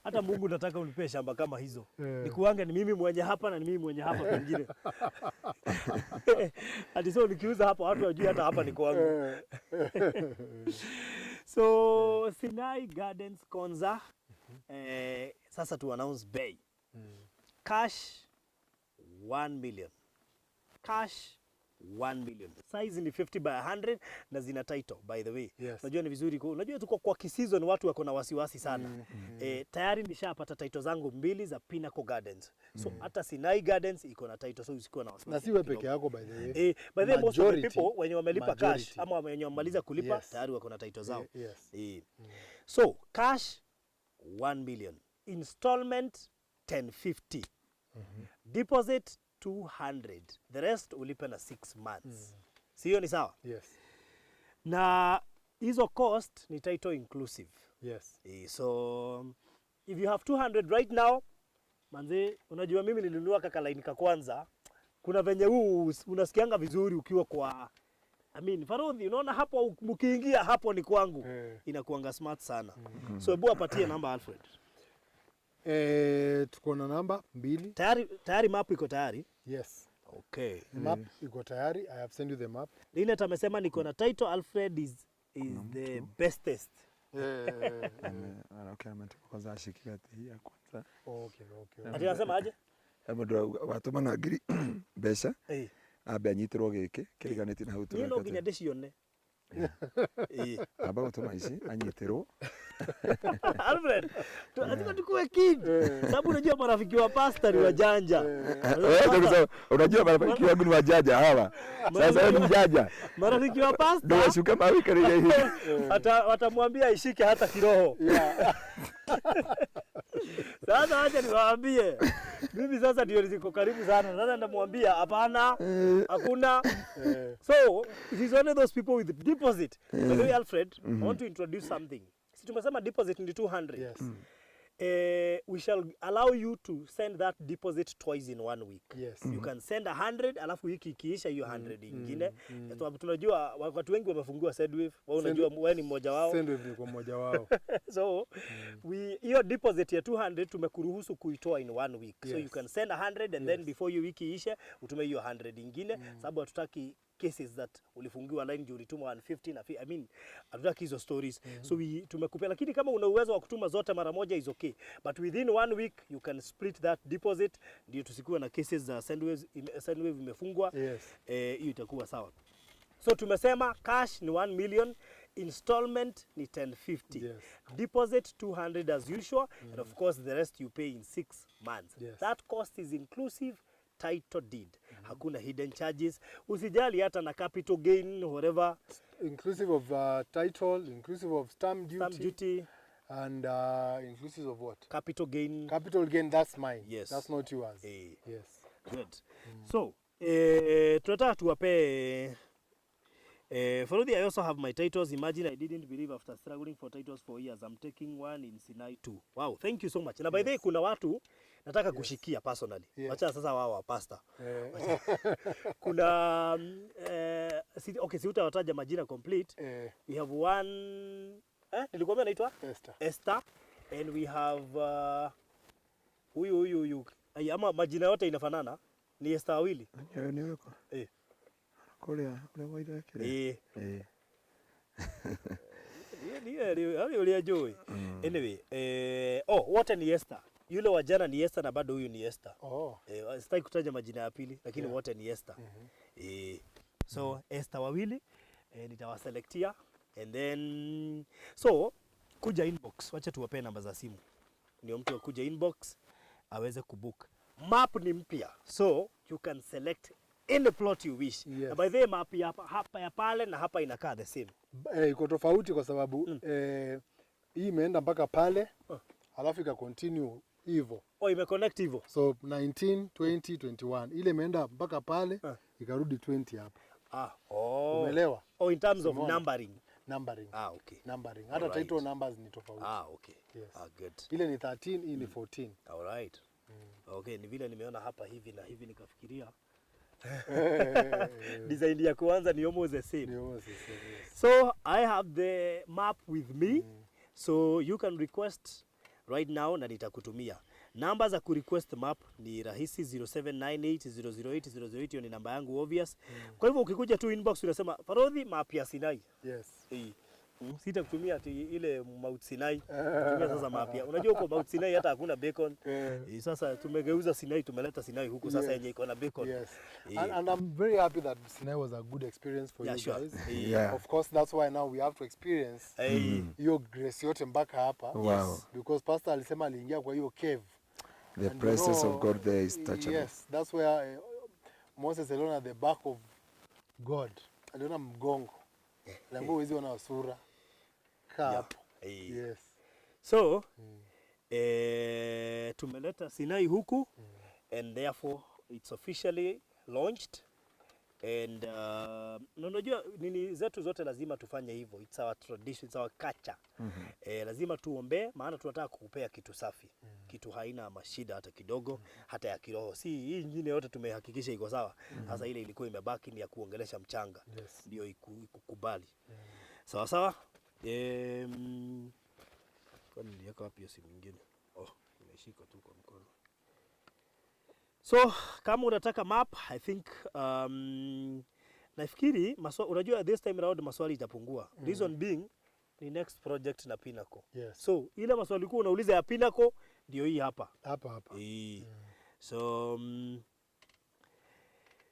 Hata Mungu nataka unipe shamba kama hizo. Nikuange ni mimi mwenye hapa na ni mimi mwenye hapa pengine. Hadi sio nikiuza hapa watu wajue hata hapa ni kwangu. So Sinai Gardens Konza, sasa tu announce bay. Cash 1 million. Cash 1 million. Size ni 50 by 100 na zina title, by the way. Unajua ni vizuri unajua tuko kwa season watu wako na wasiwasi sana. Tayari nishapata title zangu 2 za Pinnacle Gardens. So hata Sinai Gardens iko na title, so usikuwa na wasiwasi. Na siwe peke yako by the way. By the way, most of the people wenye wamelipa cash ama wenye wamaliza kulipa tayari wako na title zao. So cash 1 million. Installment 1050. Deposit 200. The rest ulipe na 6 months. Sio ni sawa? Yes. Na hizo cost ni title inclusive. Yes. So if you have 200 right now, manze, unajua mimi nilinunua kaka line ka kwanza. Kuna venye unasikianga vizuri ukiwa kwa Farodhi, unaona hapo mkiingia hapo ni kwangu. Inakuanga smart sana. So hebu apatie namba Alfred. Tuko na namba 2. Tayari map iko tayari? Yes. Okay. Map iko tayari. I have sent you the map. Linet amesema niko na title Alfred is the bestest. Okay, kwanza ashikia hii ya kwanza. Okay. Ati anasema aje? Ndo watuma na ngiri mbeca. Abe anyitirwo giki kiriganiti na hutu. Nino nginya ndicione. Aba gutuma ici anyitirwo. Alfred, tunataka tukue king. Sababu unajua marafiki wa pastor ni wajanja. Unajua marafiki wangu ni wajanja hawa. Sasa ni mjanja. Marafiki wa pastor ndio washuka mawi karibu hivi. Watamwambia ishike hata kiroho. Sasa acha niwaambie. Mimi sasa ndio niko karibu sana. Sasa ndamwambia hapana, hakuna. So, he's one of those people with deposit. By the way, Alfred, I want to introduce something. Si tumesema deposit ni 200. Yes. we shall allow you to send that deposit twice in 1 week. Yes. You can send 100 alafu wiki ikiisha hiyo 100 ingine. Sababu tunajua watu wengi wamefungua Sendwave. Wewe unajua wewe ni mmoja wao. Sendwave ni kwa mmoja wao. So hiyo deposit ya 200 tumekuruhusu kuitoa in 1 week. Yes. So you can send 100 and then before hiyo wiki iishe utume hiyo 100 ingine sababu hatutaki cases that ulifungiwa line juu ulituma 150 na I mean hatutaki hizo stories. So tumekupea, lakini kama una uwezo wa kutuma zote mara moja is okay, but within 1 week you can split that deposit ndio tusikuwe na cases za Sendwave imefungwa. Hiyo itakuwa sawa. So tumesema cash ni 1 million, installment ni 1050, deposit 200 as usual, and of course the rest you pay in 6 months. That cost is inclusive title deed. Hakuna hidden charges. Usijali hata na capital gain whatever. Inclusive of title, inclusive of stamp duty. And inclusive of what? Capital gain. Capital gain, that's mine. Yes. That's not yours. Yes. Good. So, tunataka tuwape Farodi, I also have my titles. Imagine I didn't believe after struggling for titles for years. I'm taking one in Sinai too. Wow, thank you so much. Na by the way, kuna watu nataka kushikia personally. Wacha sasa wao wa pastor. Kuna okay, si utawataja majina complete. We have one nilikwambia anaitwa Esther, and we have huyu ama majina yote inafanana. Ni Esther wawili. Ni weko. Korea ule waida akirie. Ni joy. Anyway, wote ni Esther. Yule wa jana ni Esther na bado huyu ni Esther. Sitaki kutaja majina ya pili lakini wote ni Esther. So Esther wawili nitawaselectia, and then so kuja inbox, wacha tuwape namba za simu. Ndio mtu akuja inbox aweze kubook. Map ni mpya, so you can select any plot you wish. Na by the way, map hapa ya pale na hapa inakaa the same. Iko tofauti kwa sababu hii imeenda mpaka pale alafu ika continue hivyo. Imeconnect hivyo. So 19, 20, 21. Ile imeenda mpaka pale ikarudi 20 hapa. Umeelewa? In terms of numbering. Okay. Numbering. Hata title numbers ni tofauti. Okay. Yes. Good. Ile ni 13, hii ni 14. All right. Okay, ni vile nimeona hapa hivi na hivi nikafikiria design ya kwanza ni almost the same. Yes. So I have the map with me. So you can request right now na nitakutumia. Namba za ku request map ni rahisi 0798008008, hiyo ni namba yangu obvious. Kwa hivyo ukikuja tu inbox unasema Farodhi map ya Sinai. Sita kutumia ati ile Mount Sinai. Tumia sasa map ya. Unajua huko Mount Sinai hata hakuna bacon. Sasa tumegeuza Sinai, tumeleta Sinai huku sasa yenye iko na bacon. And I'm very happy that Sinai was a good experience for you guys. Of course that's why now we have to experience hiyo grace yote mpaka hapa. Because pastor alisema aliingia kwa hiyo cave. The presence of God there is touchable. Yes, that's where Moses aliona at the back of God. Aliona mgongo. Lango hizi wana sura. Yes. So, tumeleta Sinai huku and therefore it's officially launched. And unajua nini zetu zote lazima tufanye hivyo. It's our tradition, it's our culture. Lazima tuombe maana tunataka kukupea kitu safi. Kitu haina mashida hata kidogo, hata ya kiroho. Si hii nyingine yote tumehakikisha iko sawa. Sasa ile ilikuwa imebaki ni ya kuongelesha mchanga. Ndio ikukubali. Sawa sawa? Kwa nini yako wapi simu nyingine? Imeshika tu kwa mkono. So kama unataka map, I think nafikiri unajua this time around maswali itapungua. Reason being ni next project na Pinnacle. So ile maswali kuu unauliza ya Pinnacle ndio hii hapa. Hapa. So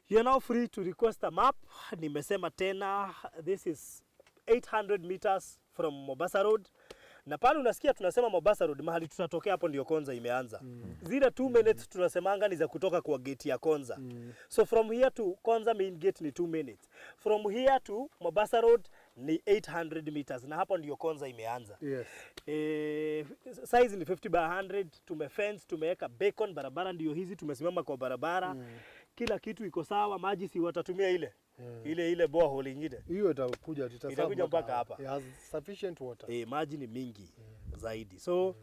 you are now free to request a map. Nimesema tena this is 800 meters from Mombasa Road. Na pale unasikia tunasema Mombasa Road, mahali tutatokea hapo ndio Konza imeanza. Zile 2 minutes tunasemanga ni za kutoka kwa gate ya Konza. So from here to Konza main gate ni 2 minutes. From here to Mombasa Road ni 800 meters. Na hapo ndio Konza imeanza. Size ni 50 by 100. Tumefence, tumeweka bacon, barabara ndio hizi, tumesimama kwa barabara. Kila kitu iko sawa, maji si watatumia ile. Ile borehole nyingine. Hiyo itakuja mpaka hapa. It has sufficient water. Maji ni mingi zaidi. So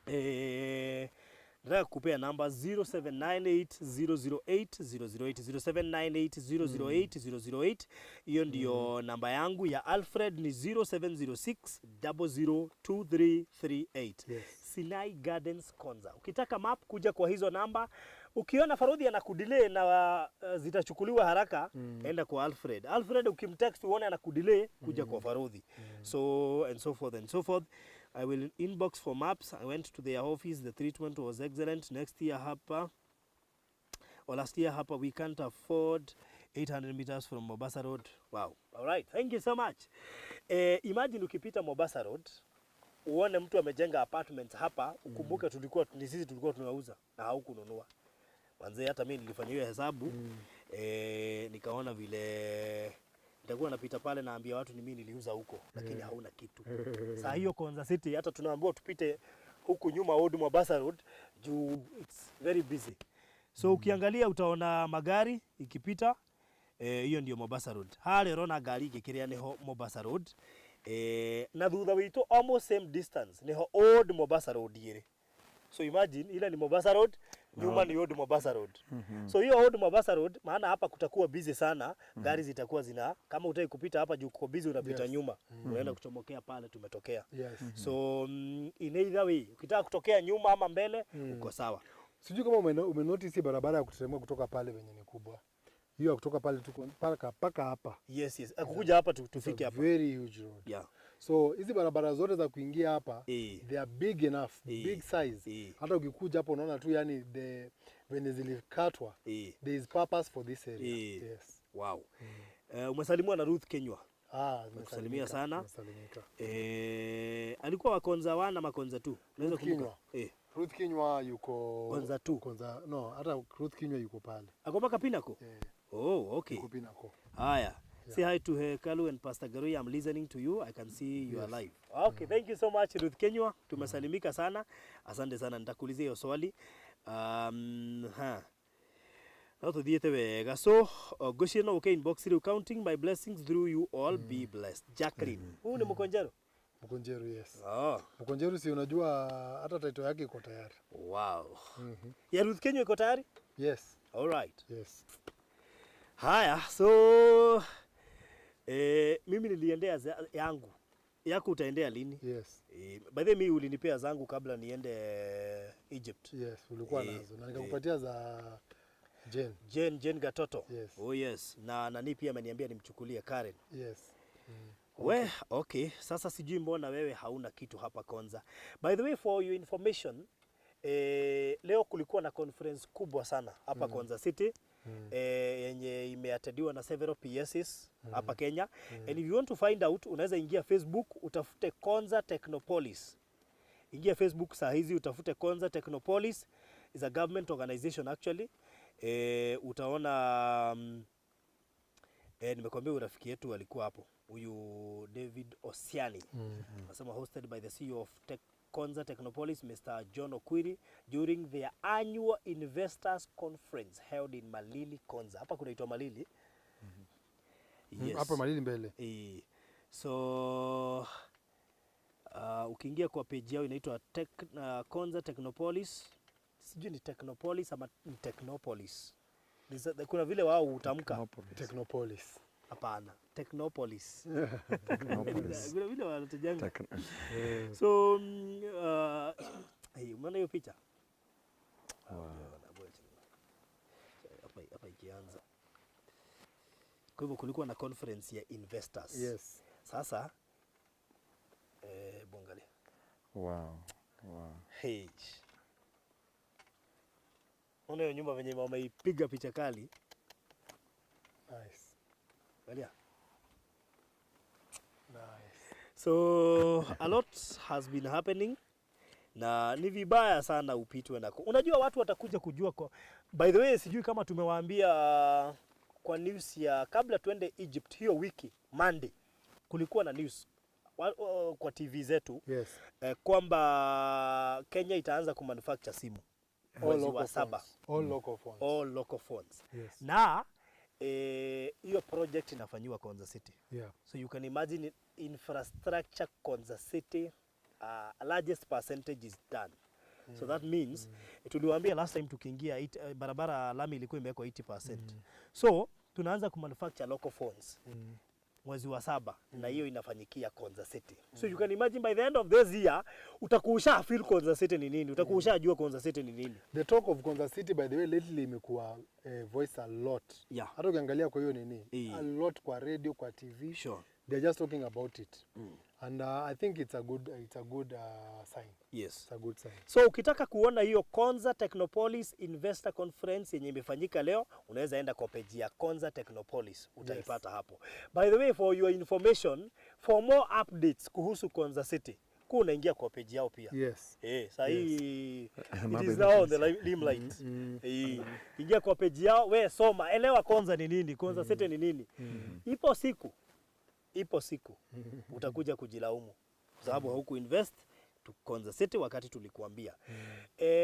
Nataka kupea namba 0798008008 0798008008. Hiyo ndio namba yangu. Ya Alfred ni 0706002338. Sinai Gardens Konza. Ukitaka map kuja kwa hizo namba. Ukiona Farudhi anakudelay na zitachukuliwa haraka, enda kwa Alfred. Alfred ukimtext uone anakudelay, kuja kwa Farudhi. So and so forth and so forth. I will inbox for maps. I went to their office. The treatment was excellent. Next year hapa, or last year hapa, we can't afford 800 meters from Mombasa Road. Wow. All right. Thank you so much. Imagine ukipita Mombasa Road, uone mtu amejenga apartments hapa, ukumbuke sisi tulikuwa tunauza na haukununua. Manze hata mimi nilifanya hiyo hesabu, nikaona vile nitakuwa napita pale naambia watu ni mimi niliuza huko, lakini hauna kitu. Saa hiyo Konza City hata tunaambiwa tupite huku nyuma Old Mombasa Road juu it's very busy. So ukiangalia utaona magari ikipita, hiyo ndio Mombasa Road. Hale rona gari ikikiria niho Mombasa Road. Na thutha witu almost same distance niho Old Mombasa Road yere. So imagine ila ni Mombasa Road, nyuma ni Old Mombasa Road. So hiyo Old Mombasa Road, maana hapa kutakuwa busy sana, gari zitakuwa zina, kama utaki kupita hapa juu uko busy unapita nyuma, unaenda kuchomokea pale tumetokea. So in either way, ukitaka kutokea nyuma ama mbele, uko sawa. Sijui kama umenotice barabara ya kuteremka kutoka pale venye ni kubwa. Hiyo kutoka pale tuko paka hapa. Yes. Kukuja hapa tufike hapa. Very huge road. Yeah. So hizi barabara zote za kuingia hapa, they are big enough, big size. Hata ukikuja hapa unaona tu yani when zilikatwa, there is purpose for this area. Yes. Wow. Umesalimwa na Ruth Kenywa. Nimesalimia sana. Alikuwa wa Konza 1 ama Konza 2? Unaweza kumbuka? Ruth Kenywa yuko Konza 2. No, hata Ruth Kenywa yuko pale. Ako mpaka Pinnacle? Oh, okay. Yuko Pinnacle. Haya. Say hi to Kalu and Pastor Garoi. I'm listening to you. I can see you are live. Okay, thank you so much Ruth Kenywa. Tumesalimika sana. Asante sana. Nitakuulizia hiyo swali. Tuthiete wega. So, Goshino okay inbox recounting my blessings through you all. Be blessed. Jacqueline. Huyu ni Mkonjero? Mkonjero, yes. Mkonjero si unajua hata title yake iko tayari. Wow. Ya Ruth Kenywa iko tayari? Yes. All right. Yes. Haya, so mimi niliendea yangu. Yako utaendea lini? Yes. By the way, mimi ulinipea zangu kabla niende Egypt. Yes, ulikuwa nazo. Na nikakupatia za Jane Gatoto. Yes. Oh yes. Na nani pia ameniambia nimchukulie Karen. Yes. Okay. Sasa sijui mbona wewe hauna kitu hapa Konza. By the way, for your information, leo kulikuwa na conference kubwa sana hapa Konza City. Yenye imeattendiwa na several PSs hapa Kenya. And if you want to find out, unaweza ingia Facebook, utafute Konza Technopolis. Ingia Facebook saa hizi utafute Konza Technopolis. Is a government organization actually. Utaona nimekwambia urafiki yetu alikuwa hapo. Huyu David Osiani. Nasema hosted by the CEO of Konza Technopolis, Mr. John Okwiri, during their annual investors conference held in Malili, Konza. Hapa kunaitwa Malili. Yes. Hapa Malili mbele. So ukiingia kwa page yao inaitwa Konza Technopolis. Sijui ni Technopolis ama ni Technopolis. Kuna vile wao utamka Technopolis. Hapana, Technopolis. Kuna vile wanatujanga. So umeona hiyo picha? Hapa ikianza. Kwa hivyo kulikuwa na conference ya investors. Yes. Sasa bongalia. Wow. Hey. Ona hiyo nyumba venye wameipiga picha kali. Nice. Angalia. Nice. So a lot has been happening. Na ni vibaya sana upitwe nako. Unajua watu watakuja kujua kwa. By the way, sijui kama tumewaambia kwa news ya kabla tuende Egypt hiyo wiki Monday kulikuwa na news kwa TV zetu. Yes. Kwamba Kenya itaanza kumanufacture simu. All local phones. Yes. Na hiyo project inafanywa Konza City. Yeah. So you can imagine infrastructure Konza City, largest percentage is done. So that means tuliwaambia last time tukiingia barabara lami ilikuwa imewekwa 80%. So tunaanza kumanufacture local phones mwezi wa 7 na hiyo inafanyikia Konza City. So you can imagine by the end of this year utakuusha feel Konza City ni nini, utakuusha jua Konza City ni nini. The talk of Konza City by the way lately imekuwa voice a lot. Hata ukiangalia kwa hiyo nini a lot kwa radio, kwa TV. Sure. They're just talking about it. And I think it's a good sign. Yes. It's a good sign. So ukitaka kuona hiyo Konza Technopolis Investor Conference yenye imefanyika leo, unaweza enda kwa page ya Konza Technopolis, utaipata hapo. By the way, for your information, for more updates kuhusu Konza City, unaingia kwa page yao pia. Yes. Sasa hii it is now on the limelight. Ingia kwa page yao, we soma, elewa Konza ni nini, Konza City ni nini. Ipo siku utakuja kujilaumu kwa sababu hauku invest to Konza City wakati tulikuambia.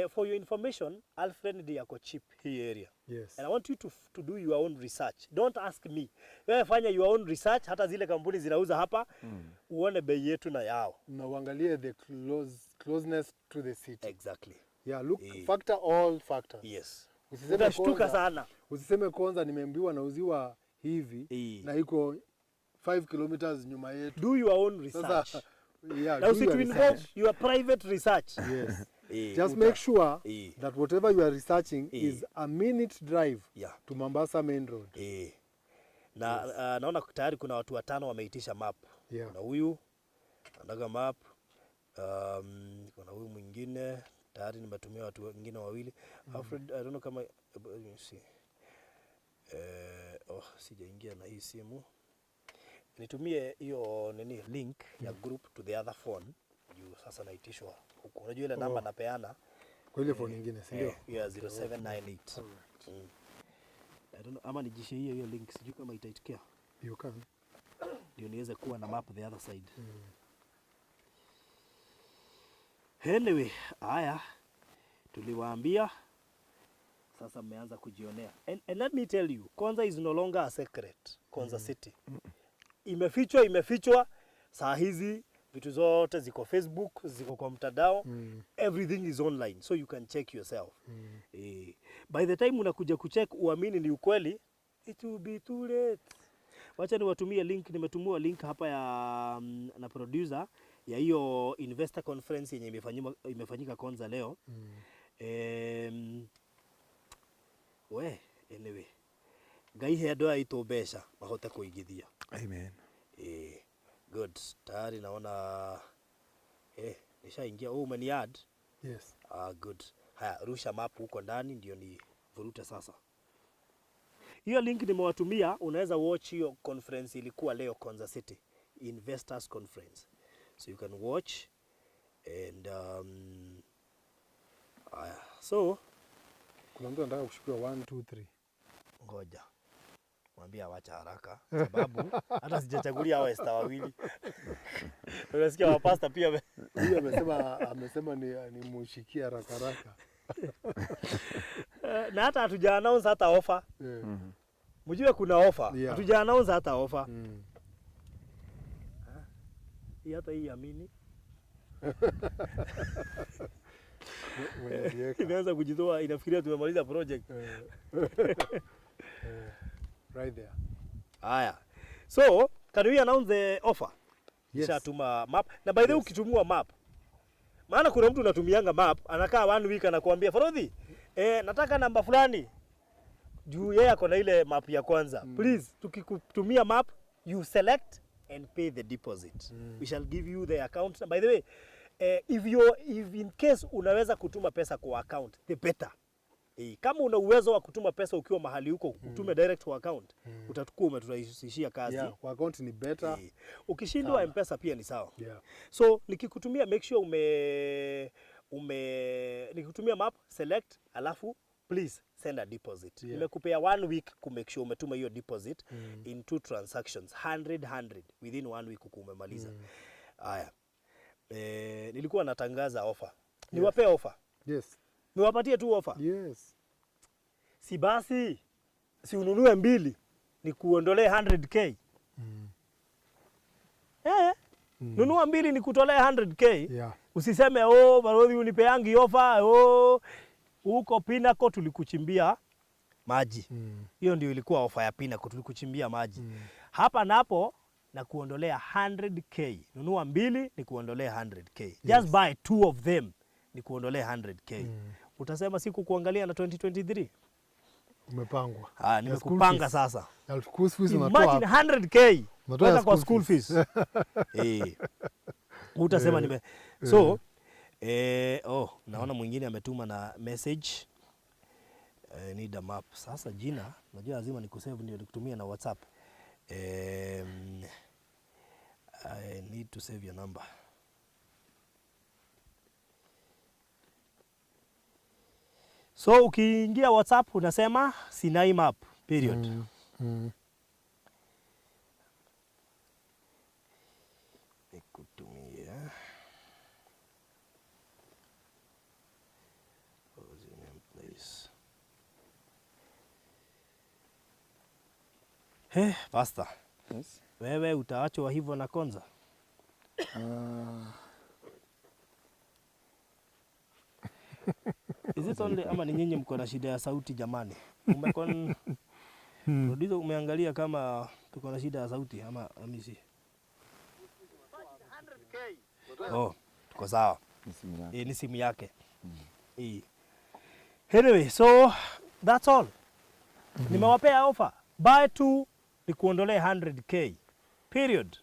For your information, Alfred ndiye yako cheap hii area. Yes. And I want you to do your own research. Don't ask me. Wewe fanya your own research, hata zile kampuni zinauza hapa, uone bei yetu na yao. Na uangalie the closeness to the city. Exactly. Yeah, look, factor all factors. Yes. Usiseme sana. Usiseme Konza nimeambiwa nauziwa hivi na iko 5 kilometers nyuma yetu. Do your own research. Sasa, yeah, now to involve your private research. Yes. Just make sure that whatever you are researching is a minute drive to Mombasa main road. Na naona tayari kuna watu 5 wameitisha map. Na huyu anataka map. Kuna huyu mwingine tayari nimetumia watu wengine 2. Alfred, I don't know kama let me see. Sijaingia na hii simu. Nitumie hiyo nini link ya group to the other phone. Juu sasa naitishwa huko. Unajua ile namba napeana kwa ile phone nyingine, si ndio? 0798. I don't know ama nijishe hiyo link, sijui kama itaitikia. You can. Ndio niweze kuwa na map the other side. Anyway, haya tuliwaambia, sasa mmeanza kujionea. And let me tell you, Konza is no longer a secret. Konza City imefichwa saa hizi, vitu zote ziko Facebook, ziko kwa mtandao, everything is online, so you can check yourself. By the time unakuja kucheck uamini ni ukweli, it will be too late. Wacha niwatumie link, nimetumua link hapa ya na producer ya hiyo investor conference yenye imefanyika Konza leo. Anyway, Ngai hedo aitobesha mahote kuigithia. Amen. Good. Tayari naona nishaingia. Umeniadd? Yes. Good. Haya, rusha map huko ndani ndio ni vurute sasa. Hiyo link nimewatumia, unaweza watch hiyo conference ilikuwa leo Konza City Investors Conference. So you can watch and so kuna mtu anataka kuchukua 1 2 3. Ngoja. Mwambie awacha haraka sababu hata sijachagulia hao esta wawili. Unasikia wapasta pia huyu amesema ni mushikia haraka. Na hata hatuja announce hata offer. Mjue kuna offer. Hatuja announce hata offer. Hii hata hii amini. Inaanza kujitoa, inafikiria tumemaliza project. Right there. Haya. So, can we announce the offer? Yes. Shatuma map. Na by the way ukitumua map, maana kuna mtu unatumianga map, anakaa 1 week anakuambia Farodhi, nataka namba fulani. Juu yeye ako na ile map ya kwanza. Please, tukikutumia map, you select and pay the deposit. We shall give you the account. By the way, if in case unaweza kutuma pesa kwa account, the better. Kama una uwezo wa kutuma pesa ukiwa mahali huko, utume direct kwa account, utakuwa umeturahisishia kazi. Kwa account ni better. Ukishindwa M-Pesa pia ni sawa. So nikikutumia, make sure nikikutumia map, select, alafu please send a deposit. Nimekupea 1 week ku make sure umetuma hiyo deposit in 2 transactions, 100 within 1 week umemaliza. Haya. Nilikuwa natangaza offer. Niwape offer. Yes. Niwapatie tu offer. Yes. Si basi si ununue 2 ni kuondolee 100k. Nunua mbili ni kutolea 100k. Yeah. Usiseme Barodhi unipeangi ofa, huko Pinnacle tulikuchimbia maji. Hiyo ndio ilikuwa ofa ya Pinnacle, tulikuchimbia maji. Hapa napo na kuondolea 100k. Nunua mbili ni kuondolea 100k. Yes. Just buy 2 of them ni kuondolea 100k. Utasema siku kuangalia na 2023. Umepangwa. Nimekupanga sasa. School fees imagine 100k. Unatoa kwa school fees. Utasema nime. So naona mwingine ametuma na message. Need a map. Sasa jina, najua lazima nikusave ndio nikutumia na WhatsApp. I need to save your number. So ukiingia WhatsApp unasema Sinai map period. Nikutumia. Pastor. Yes. Wewe utaachwa hivyo na Konza? Is it only ama ni nyinyi mko na shida ya sauti jamani? Producer umeangalia kama tuko na shida ya sauti ama amisi? 100k. Tuko sawa. Ni simu yake. Anyway, so that's all. Nimewapea offer. Buy 2 ni kuondolea 100k. Period.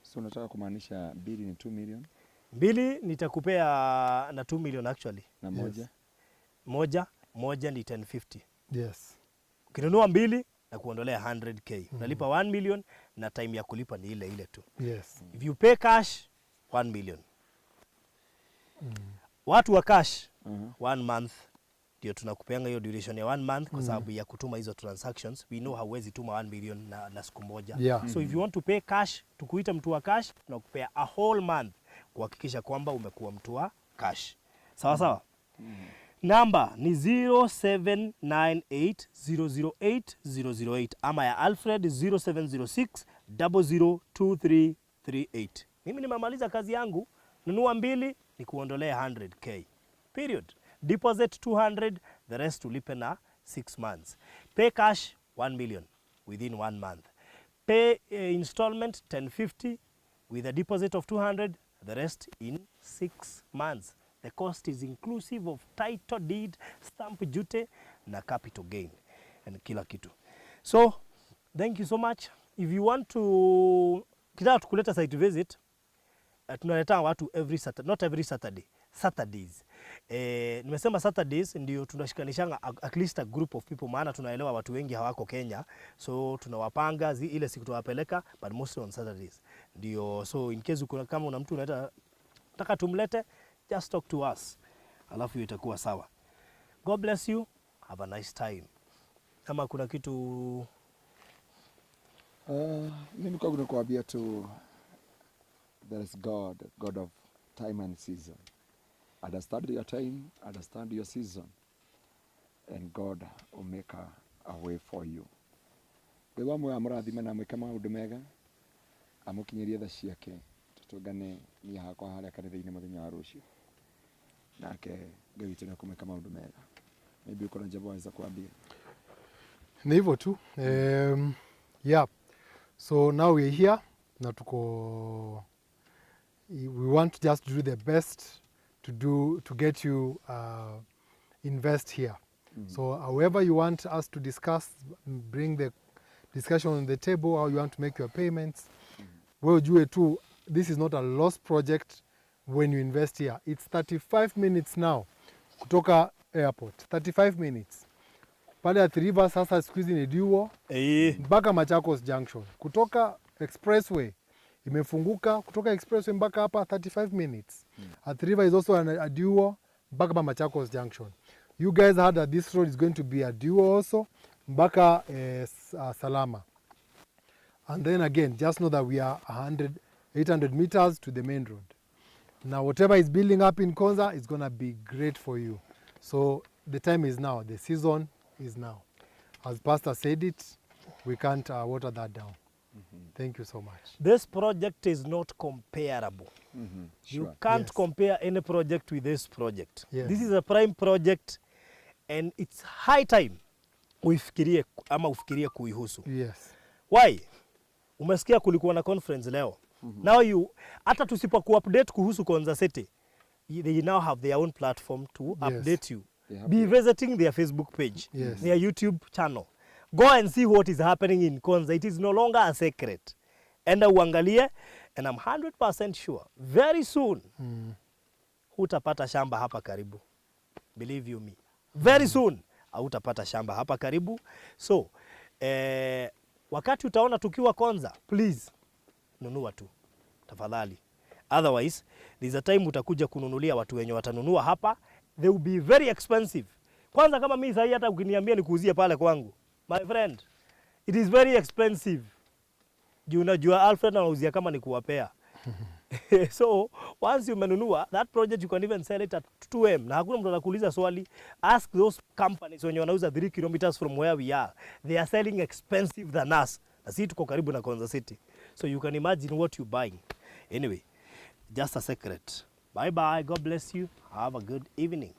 So unataka kumaanisha mbili ni 2 million? Mbili nitakupea na 2 million actually. Na moja? Yes. Moja ni 1050. Yes. Ukinunua mbili na kuondolea 100k. Unalipa 1 million na time ya kulipa ni ile tu. Yes. If you pay cash 1 million. Watu wa cash 1 month ndio tunakupeanga hiyo duration ya 1 month kwa sababu ya kutuma hizo transactions. We know hauwezi tuma 1 million na siku moja. Yeah. So if you want to pay cash, tukuita mtu wa cash, tunakupea a whole month kuhakikisha kwamba umekuwa mtu wa cash. Sawa sawa? Namba ni 0798008008 ama ya Alfred 0706002338. Mimi nimemaliza kazi yangu. Nunua mbili ni kuondolea 100k. Period. Deposit 200, the rest ulipe na 6 months. Pay cash 1 million within 1 month. Pay installment 1050 with a deposit of 200, the rest in 6 months. The cost is inclusive of title deed, stamp duty na capital gain and kila kitu. So, thank you so much. If you want to kitaka tukuleta site visit, tunaleta watu every Saturday, not every Saturday, Saturdays. Nimesema Saturdays ndio tunashikanishanga at least a group of people, maana tunaelewa watu wengi hawako Kenya, so tunawapanga ile siku tuwapeleka, but mostly on Saturdays. Ndio, so in case kama una mtu unataka tumlete, just talk to us, alafu itakuwa sawa. God bless you, have a nice time. Kama kuna kitu mimi kwa kuambia tu, there is God of time and season. Understand your time, understand your season, and God will make a way for you. Bewa mwe amurathime na mweke maundu mega, amukinyirie tha ciake, tutungane ni hakwa haria kanitha-ini muthenya wa rucio. Nake Ngai witu ni akumeka maundu mega. Maybe uko na jambo waweza kuambia. Ni hivyo tu. Yeah. So now we are here na tuko, we want to just do the best to get you invest here. So however you want us to discuss, bring the discussion on the table, how you want to make your payments, wewe ujue tu, this is not a lost project when you invest here. It's 35 minutes now kutoka airport, 35 minutes. Pale at River sasa siku hizi ni duo mpaka Machakos Junction. Kutoka expressway imefunguka, kutoka expressway mpaka hapa 35 minutes. At River is also a duo mpaka Machakos Junction. You guys heard that this road is going to be a duo also mpaka Salama. And then again, just know that we are 800 meters to the main road. Now whatever is building up in Konza is going to be great for you. So the time is now, the season is now. As Pastor said it, we can't water that down. Thank you so much. This project is not comparable. You can't Yes. compare any project with this project. Yes. This is a prime project and it's high time uifikirie ama ufikirie kuihusu. Yes. Why? Umesikia kulikuwa na conference leo. Now you hata tusipokuupdate kuhusu Konza City, they now have their own platform to update you. Be visiting their Facebook page, Yes. their YouTube channel. Go and see what is happening in Konza. It is no longer a secret. Enda uangalie, and I'm 100% sure very soon hutapata shamba hapa karibu. Believe you me. Very soon hutapata shamba hapa karibu. So wakati utaona tukiwa Konza, please nunua tu tafadhali. Otherwise there's a time utakuja kununulia watu wenye watanunua hapa, they will be very expensive. Kwanza kama mimi sasa hata ukiniambia nikuuzie pale kwangu, my friend, it is very expensive. Juu unajua Alfred anauzia kama ni kuwapea. So once you menunua that project, you can even sell it at 2M na hakuna mtu anakuuliza swali. Ask those companies wenye wanauza 3 kilometers from where we are, they are selling expensive than us. Na sisi tuko karibu na Konza City, so you can imagine what you buying. Anyway, just a secret. Bye bye, God bless you, have a good evening.